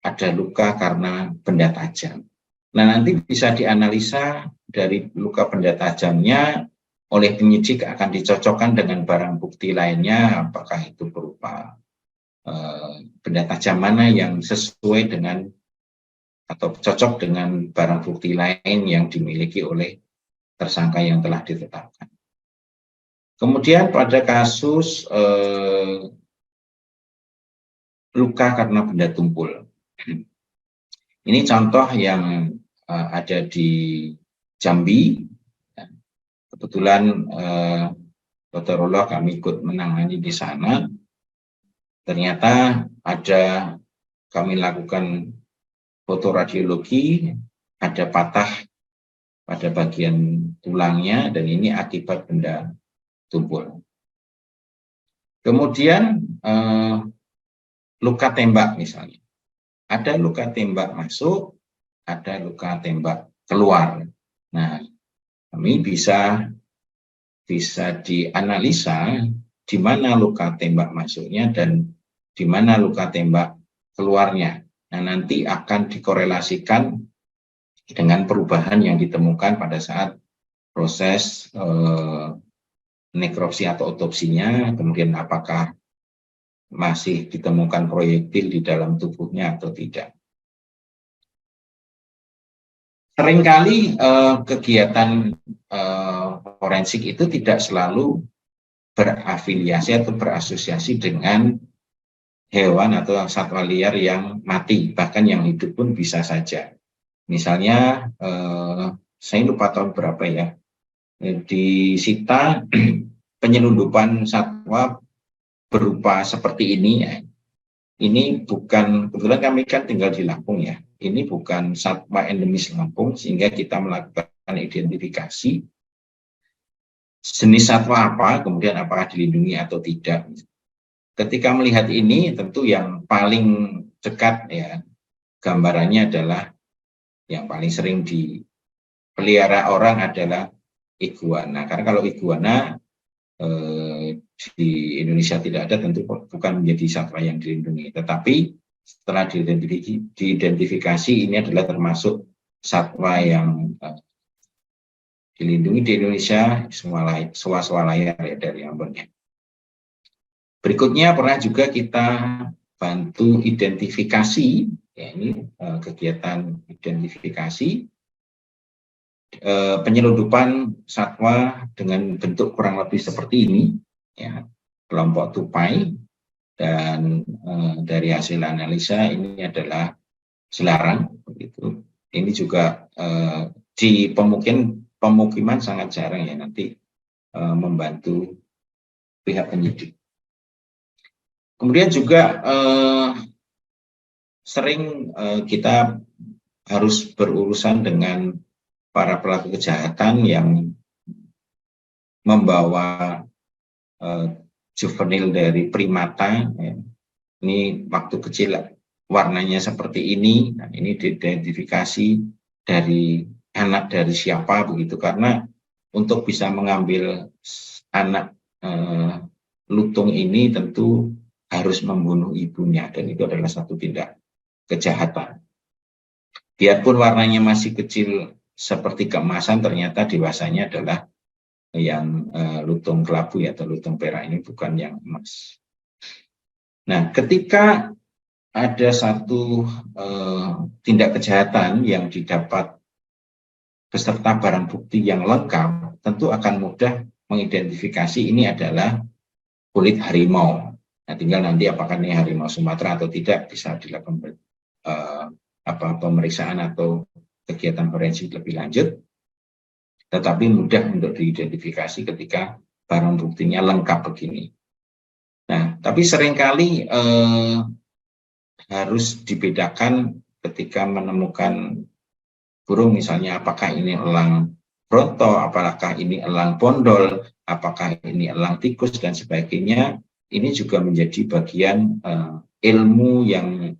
ada luka karena benda tajam. Nah, nanti bisa dianalisa dari luka benda tajamnya oleh penyidik akan dicocokkan dengan barang bukti lainnya, apakah itu berupa benda tajam mana yang sesuai dengan atau cocok dengan barang bukti lain yang dimiliki oleh tersangka yang telah ditetapkan. Kemudian pada kasus luka karena benda tumpul. Ini contoh yang ada di Jambi. Kebetulan Dr. kami ikut menangani di sana. Ternyata ada kami lakukan fotoradiologi, ada patah pada bagian tulangnya dan ini akibat benda tumpul. Kemudian luka tembak misalnya. Ada luka tembak masuk, ada luka tembak keluar. Nah, kami bisa dianalisa di mana luka tembak masuknya dan di mana luka tembak keluarnya. Nah, nanti akan dikorelasikan dengan perubahan yang ditemukan pada saat proses nekropsi atau otopsinya, kemudian apakah masih ditemukan proyektil di dalam tubuhnya atau tidak. Seringkali kegiatan forensik itu tidak selalu berafiliasi atau berasosiasi dengan hewan atau satwa liar yang mati, bahkan yang hidup pun bisa saja. Misalnya, saya lupa tahun berapa ya, disita penyelundupan satwa berupa seperti ini ya. Ini bukan, kebetulan kami kan tinggal di Lampung ya, ini bukan satwa endemis Lampung, sehingga kita melakukan identifikasi jenis satwa apa, kemudian apakah dilindungi atau tidak. Ketika melihat ini, tentu yang paling dekat ya, gambarannya adalah yang paling sering dipelihara orang adalah iguana. Karena kalau iguana di Indonesia tidak ada, tentu bukan menjadi satwa yang dilindungi. Tetapi setelah diidentifikasi, ini adalah termasuk satwa yang dilindungi di Indonesia, sela-sela layar ya dari Ambonnya. Berikutnya pernah juga kita bantu identifikasi, ya ini kegiatan identifikasi penyelundupan satwa dengan bentuk kurang lebih seperti ini, ya, kelompok tupai, dan dari hasil analisa ini adalah selarang, begitu. Ini juga di pemukiman sangat jarang ya, nanti membantu pihak penyidik. Kemudian juga sering kita harus berurusan dengan para pelaku kejahatan yang membawa juvenil dari primata, ya. Ini waktu kecil warnanya seperti ini. Nah, ini diidentifikasi dari anak dari siapa begitu, karena untuk bisa mengambil anak lutung ini tentu harus membunuh ibunya, dan itu adalah satu tindak kejahatan. Biarpun warnanya masih kecil seperti keemasan, ternyata dewasanya adalah yang lutung kelabu ya, atau lutung perak, ini bukan yang emas. Nah, ketika ada satu tindak kejahatan yang didapat beserta barang bukti yang lengkap, tentu akan mudah mengidentifikasi ini adalah kulit harimau. Nah, tinggal nanti apakah ini harimau Sumatera atau tidak, bisa dilakukan pemeriksaan atau kegiatan forensik lebih lanjut. Tetapi mudah untuk diidentifikasi ketika barang buktinya lengkap begini. Nah, tapi seringkali harus dibedakan ketika menemukan burung, misalnya apakah ini elang bronto, apakah ini elang bondol, apakah ini elang tikus, dan sebagainya. Ini juga menjadi bagian ilmu yang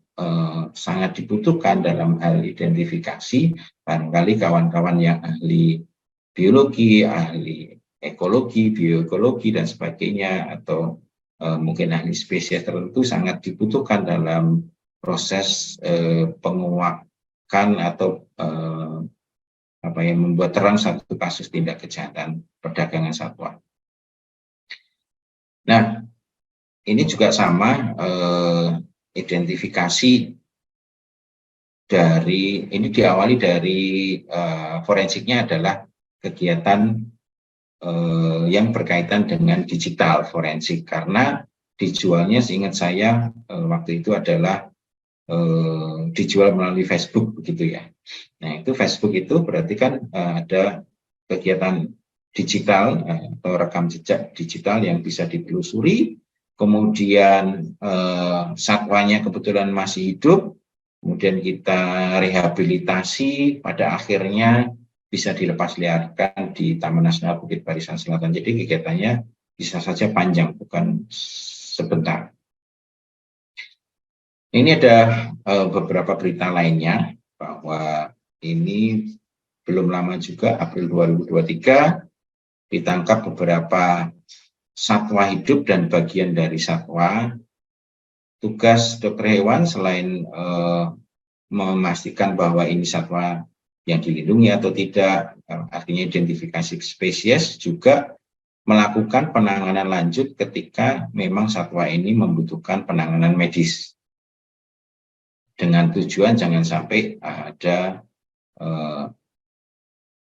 sangat dibutuhkan dalam hal identifikasi. Barangkali kawan-kawan yang ahli biologi, ahli ekologi, bioekologi, dan sebagainya, atau mungkin ahli spesies tertentu sangat dibutuhkan dalam proses penguakan atau membuat terang satu kasus tindak kejahatan perdagangan satwa. Nah, ini juga sama, identifikasi ini diawali dari forensiknya adalah kegiatan yang berkaitan dengan digital forensik, karena dijualnya seingat saya waktu itu adalah dijual melalui Facebook begitu ya. Nah, itu Facebook itu berarti kan ada kegiatan digital atau rekam jejak digital yang bisa ditelusuri, kemudian satwanya kebetulan masih hidup, kemudian kita rehabilitasi, pada akhirnya bisa dilepas liarkan di Taman Nasional Bukit Barisan Selatan. Jadi kegiatannya bisa saja panjang, bukan sebentar. Ini ada beberapa berita lainnya, bahwa ini belum lama juga, April 2023, ditangkap beberapa satwa hidup dan bagian dari satwa. Tugas dokter hewan selain memastikan bahwa ini satwa yang dilindungi atau tidak, artinya identifikasi spesies, juga melakukan penanganan lanjut ketika memang satwa ini membutuhkan penanganan medis. Dengan tujuan jangan sampai ada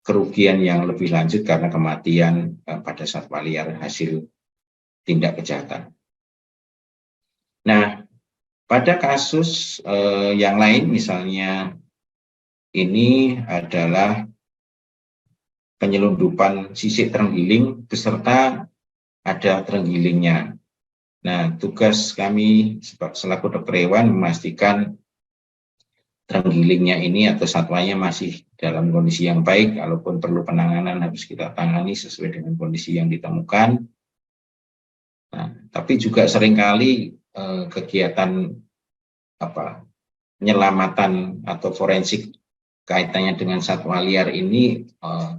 kerugian yang lebih lanjut karena kematian pada satwa liar hasil tindak kejahatan. Nah, pada kasus yang lain, misalnya ini adalah penyelundupan sisik terenggiling beserta ada terenggilingnya. Nah, tugas kami selaku dokter hewan memastikan terenggilingnya ini atau satwanya masih dalam kondisi yang baik. Kalaupun perlu penanganan harus kita tangani sesuai dengan kondisi yang ditemukan. Nah, tapi juga seringkali kegiatan penyelamatan atau forensik kaitannya dengan satwa liar ini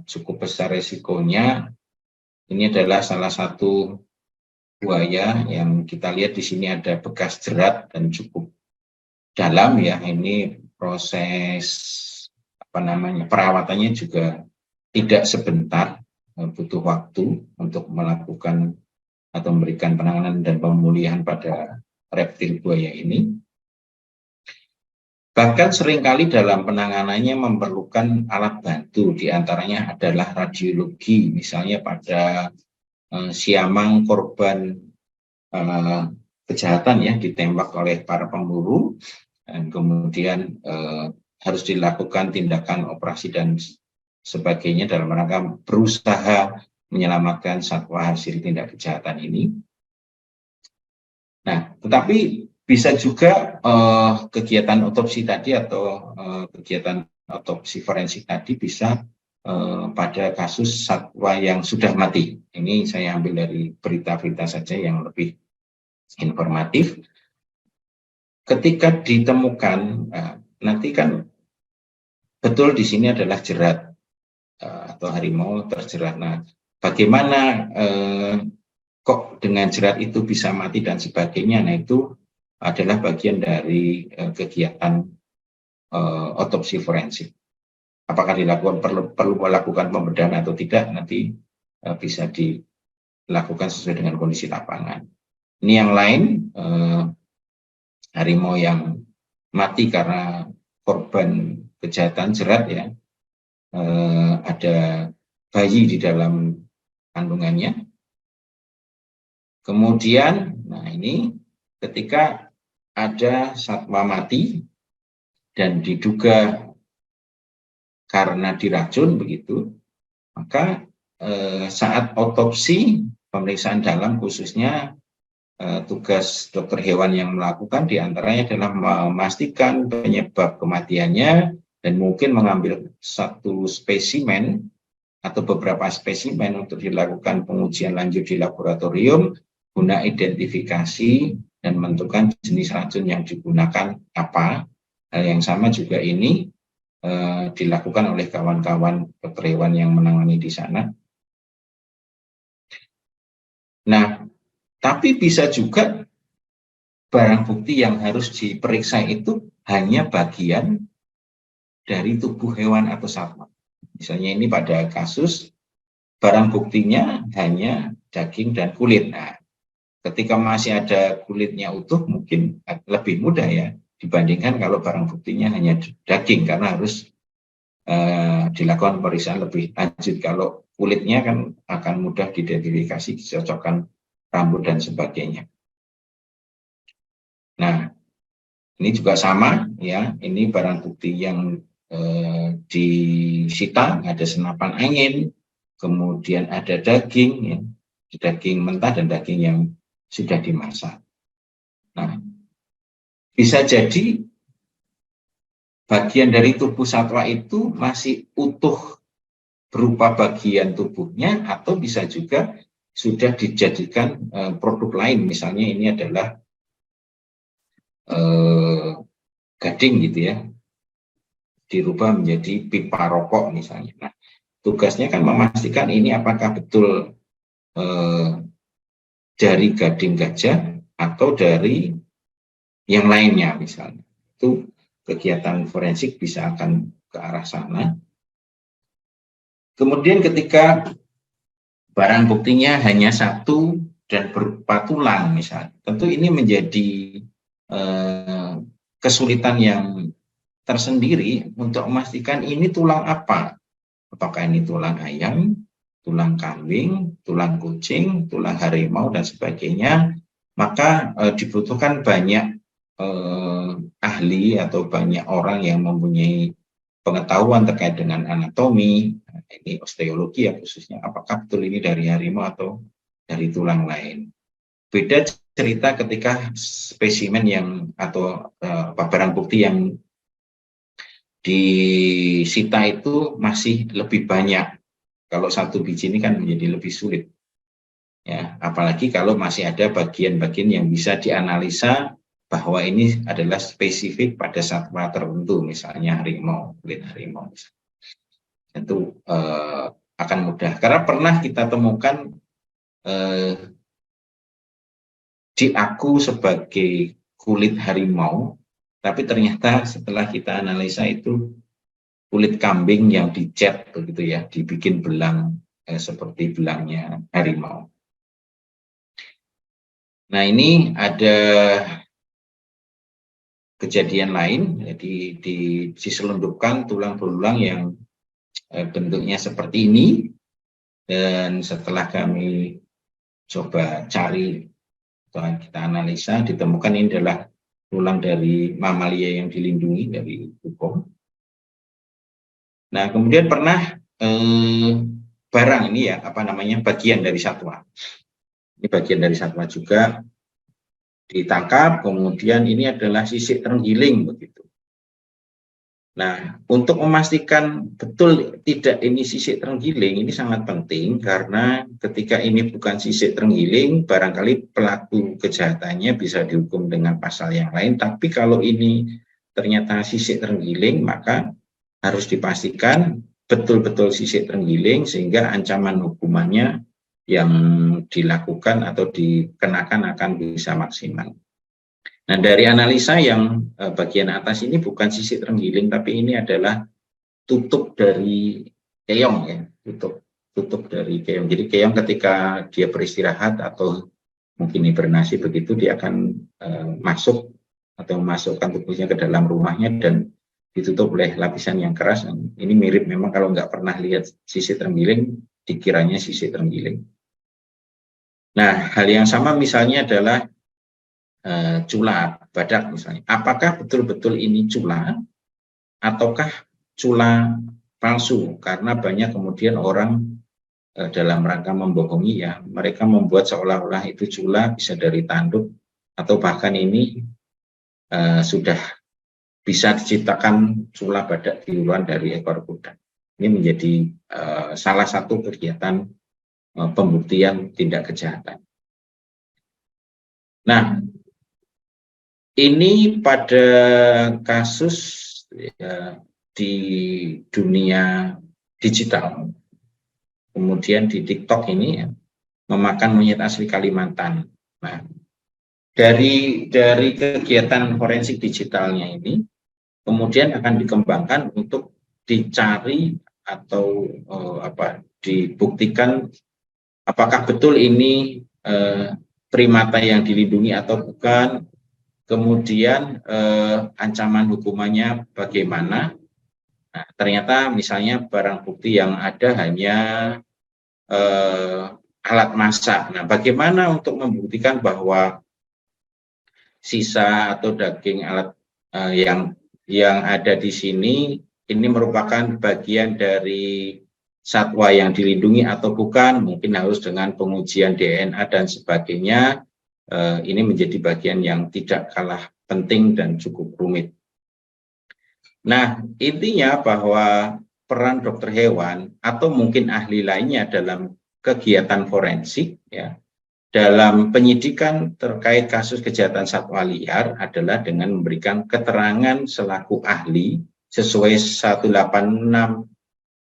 cukup besar resikonya. Ini adalah salah satu buaya yang kita lihat di sini ada bekas jerat dan cukup dalam ya. Ini proses perawatannya juga tidak sebentar, butuh waktu untuk melakukan atau memberikan penanganan dan pemulihan pada reptil buaya ini. Bahkan seringkali dalam penanganannya memerlukan alat bantu, diantaranya adalah radiologi, misalnya pada siamang korban kejahatan ya, ditembak oleh para pemburu, dan kemudian harus dilakukan tindakan operasi dan sebagainya dalam rangka berusaha menyelamatkan satwa hasil tindak kejahatan ini. Nah, tetapi bisa juga kegiatan otopsi tadi atau kegiatan otopsi forensik tadi bisa pada kasus satwa yang sudah mati. Ini saya ambil dari berita-berita saja yang lebih informatif. Ketika ditemukan, nanti kan betul di sini adalah jerat atau harimau terjerat. Nah, bagaimana kok dengan jerat itu bisa mati dan sebagainya? Nah, itu adalah bagian dari kegiatan otopsi forensik. Apakah perlu melakukan pembedahan atau tidak, nanti bisa dilakukan sesuai dengan kondisi lapangan. Ini yang lain, harimau yang mati karena korban kejahatan jerat ya, ada bayi di dalam kandungannya. Kemudian, nah ini ketika ada satwa mati dan diduga karena diracun begitu, maka saat otopsi pemeriksaan dalam khususnya tugas dokter hewan yang melakukan diantaranya adalah memastikan penyebab kematiannya dan mungkin mengambil satu spesimen atau beberapa spesimen untuk dilakukan pengujian lanjut di laboratorium guna identifikasi dan menentukan jenis racun yang digunakan apa. Hal yang sama juga ini dilakukan oleh kawan-kawan dokter hewan yang menangani di sana. Nah, tapi bisa juga barang bukti yang harus diperiksa itu hanya bagian dari tubuh hewan atau satwa. Misalnya ini pada kasus barang buktinya hanya daging dan kulit. Nah, ketika masih ada kulitnya utuh mungkin lebih mudah ya dibandingkan kalau barang buktinya hanya daging, karena harus dilakukan pemeriksaan lebih lanjut. Kalau kulitnya kan akan mudah diidentifikasi, dicocokkan rambut dan sebagainya. Nah, ini juga sama ya, ini barang bukti yang disita, ada senapan angin, kemudian ada daging ya, daging mentah dan daging yang sudah dimasak. Nah, bisa jadi bagian dari tubuh satwa itu masih utuh berupa bagian tubuhnya, atau bisa juga sudah dijadikan produk lain. Misalnya ini adalah gading gitu ya, dirubah menjadi pipa rokok misalnya. Nah, tugasnya kan memastikan ini apakah betul dari gading gajah atau dari yang lainnya misalnya. Itu kegiatan forensik bisa akan ke arah sana. Kemudian ketika barang buktinya hanya satu dan berupa tulang misalnya, tentu ini menjadi kesulitan yang tersendiri untuk memastikan ini tulang apa. Apakah ini tulang ayam, tulang kambing, tulang kucing, tulang harimau, dan sebagainya. Maka dibutuhkan banyak ahli atau banyak orang yang mempunyai pengetahuan terkait dengan anatomi, ini osteologi ya khususnya, apakah betul ini dari harimau atau dari tulang lain. Beda cerita ketika spesimen yang atau barang bukti yang disita itu masih lebih banyak. Kalau satu biji ini kan menjadi lebih sulit. Ya, apalagi kalau masih ada bagian-bagian yang bisa dianalisa bahwa ini adalah spesifik pada satwa tertentu, misalnya harimau, kulit harimau. Itu akan mudah. Karena pernah kita temukan diaku sebagai kulit harimau, tapi ternyata setelah kita analisa itu kulit kambing yang dicat begitu ya, dibikin belang seperti belangnya harimau. Nah, ini ada kejadian lain, jadi diselundupkan tulang belulang yang bentuknya seperti ini, dan setelah kami coba cari atau kita analisa, ditemukan ini adalah tulang dari mamalia yang dilindungi dari hukum. Nah, kemudian pernah barang ini ya, bagian dari satwa. Ini bagian dari satwa juga ditangkap, kemudian ini adalah sisik terenggiling begitu. Nah, untuk memastikan betul tidak ini sisik terenggiling, ini sangat penting karena ketika ini bukan sisik terenggiling, barangkali pelaku kejahatannya bisa dihukum dengan pasal yang lain. Tapi kalau ini ternyata sisik terenggiling, maka harus dipastikan betul-betul sisik terenggiling sehingga ancaman hukumannya yang dilakukan atau dikenakan akan bisa maksimal. Nah, dari analisa yang bagian atas ini bukan sisik terenggiling, tapi ini adalah tutup dari keong ya, tutup dari keong. Jadi keong ketika dia beristirahat atau mungkin hibernasi begitu, dia akan masuk atau memasukkan tubuhnya ke dalam rumahnya dan ditutup oleh lapisan yang keras. Ini mirip memang kalau nggak pernah lihat sisik terenggiling, dikiranya sisik terenggiling. Nah, hal yang sama misalnya adalah cula badak misalnya. Apakah betul-betul ini cula ataukah cula palsu? Karena banyak kemudian orang dalam rangka membohongi ya, mereka membuat seolah-olah itu cula, bisa dari tanduk atau bahkan ini sudah bisa diciptakan cula badak tiuran dari ekor kuda. Ini menjadi salah satu kegiatan pembuktian tindak kejahatan. Nah, ini pada kasus ya, di dunia digital, kemudian di TikTok ini ya, memakan monyet asli Kalimantan. Nah, dari kegiatan forensik digitalnya ini, kemudian akan dikembangkan untuk dicari atau dibuktikan apakah betul ini primata yang dilindungi atau bukan, kemudian ancaman hukumannya bagaimana. Nah, ternyata misalnya barang bukti yang ada hanya alat masak. Nah, bagaimana untuk membuktikan bahwa sisa atau daging alat yang ada di sini ini merupakan bagian dari satwa yang dilindungi atau bukan, mungkin harus dengan pengujian DNA dan sebagainya. ini menjadi bagian yang tidak kalah penting dan cukup rumit. Nah, intinya bahwa peran dokter hewan atau mungkin ahli lainnya dalam kegiatan forensik ya, dalam penyidikan terkait kasus kejahatan satwa liar adalah dengan memberikan keterangan selaku ahli sesuai 186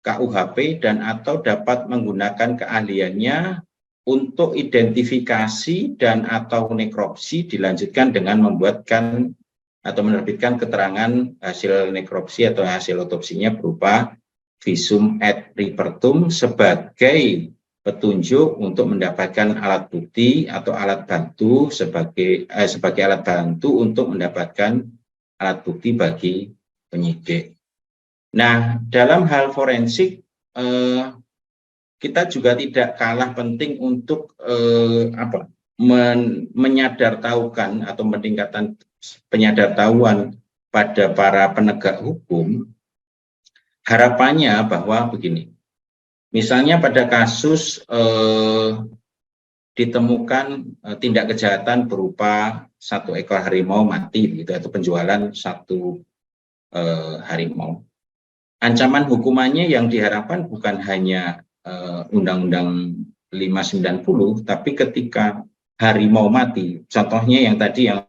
KUHP dan atau dapat menggunakan keahliannya untuk identifikasi dan atau nekropsi dilanjutkan dengan membuatkan atau menerbitkan keterangan hasil nekropsi atau hasil otopsinya berupa visum et repertum sebagai petunjuk untuk mendapatkan alat bukti atau alat bantu sebagai alat bantu untuk mendapatkan alat bukti bagi penyidik. Nah, dalam hal forensik kita juga tidak kalah penting untuk menyadartahukan atau meningkatkan penyadartahuan pada para penegak hukum. Harapannya bahwa begini, misalnya pada kasus ditemukan tindak kejahatan berupa 1 ekor harimau mati, begitu, atau penjualan 1 harimau. Ancaman hukumannya yang diharapkan bukan hanya Undang-Undang 590, tapi ketika harimau mati, contohnya yang tadi yang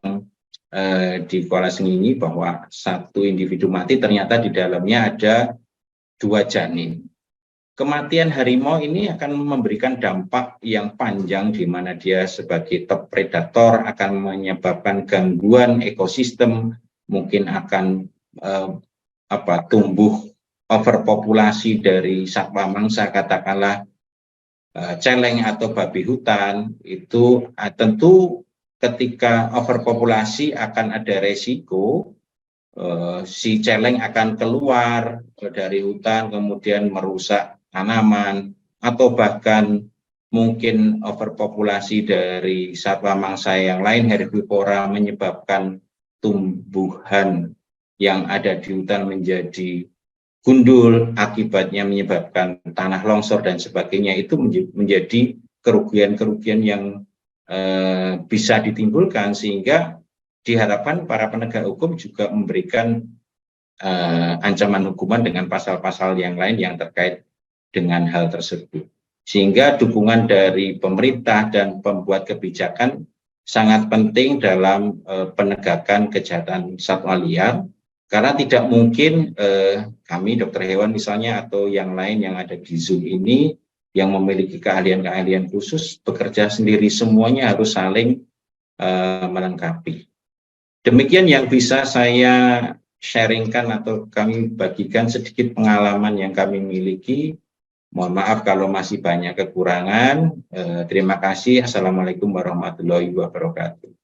di Kuala Sengingi bahwa 1 individu mati ternyata di dalamnya ada 2 janin. Kematian harimau ini akan memberikan dampak yang panjang di mana dia sebagai top predator akan menyebabkan gangguan ekosistem, mungkin akan tumbuh overpopulasi dari satwa mangsa, katakanlah celeng atau babi hutan. Itu tentu ketika overpopulasi akan ada resiko si celeng akan keluar dari hutan kemudian merusak tanaman, atau bahkan mungkin overpopulasi dari satwa mangsa yang lain, herbivora, menyebabkan tumbuhan yang ada di hutan menjadi gundul, akibatnya menyebabkan tanah longsor dan sebagainya. Itu menjadi kerugian-kerugian yang bisa ditimbulkan, sehingga diharapkan para penegak hukum juga memberikan ancaman hukuman dengan pasal-pasal yang lain yang terkait dengan hal tersebut. Sehingga dukungan dari pemerintah dan pembuat kebijakan sangat penting dalam penegakan kejahatan satwa liar. Karena tidak mungkin kami dokter hewan misalnya atau yang lain yang ada di Zoom ini yang memiliki keahlian-keahlian khusus bekerja sendiri, semuanya harus saling melengkapi. Demikian yang bisa saya sharingkan atau kami bagikan sedikit pengalaman yang kami miliki. Mohon maaf kalau masih banyak kekurangan. Terima kasih. Assalamualaikum warahmatullahi wabarakatuh.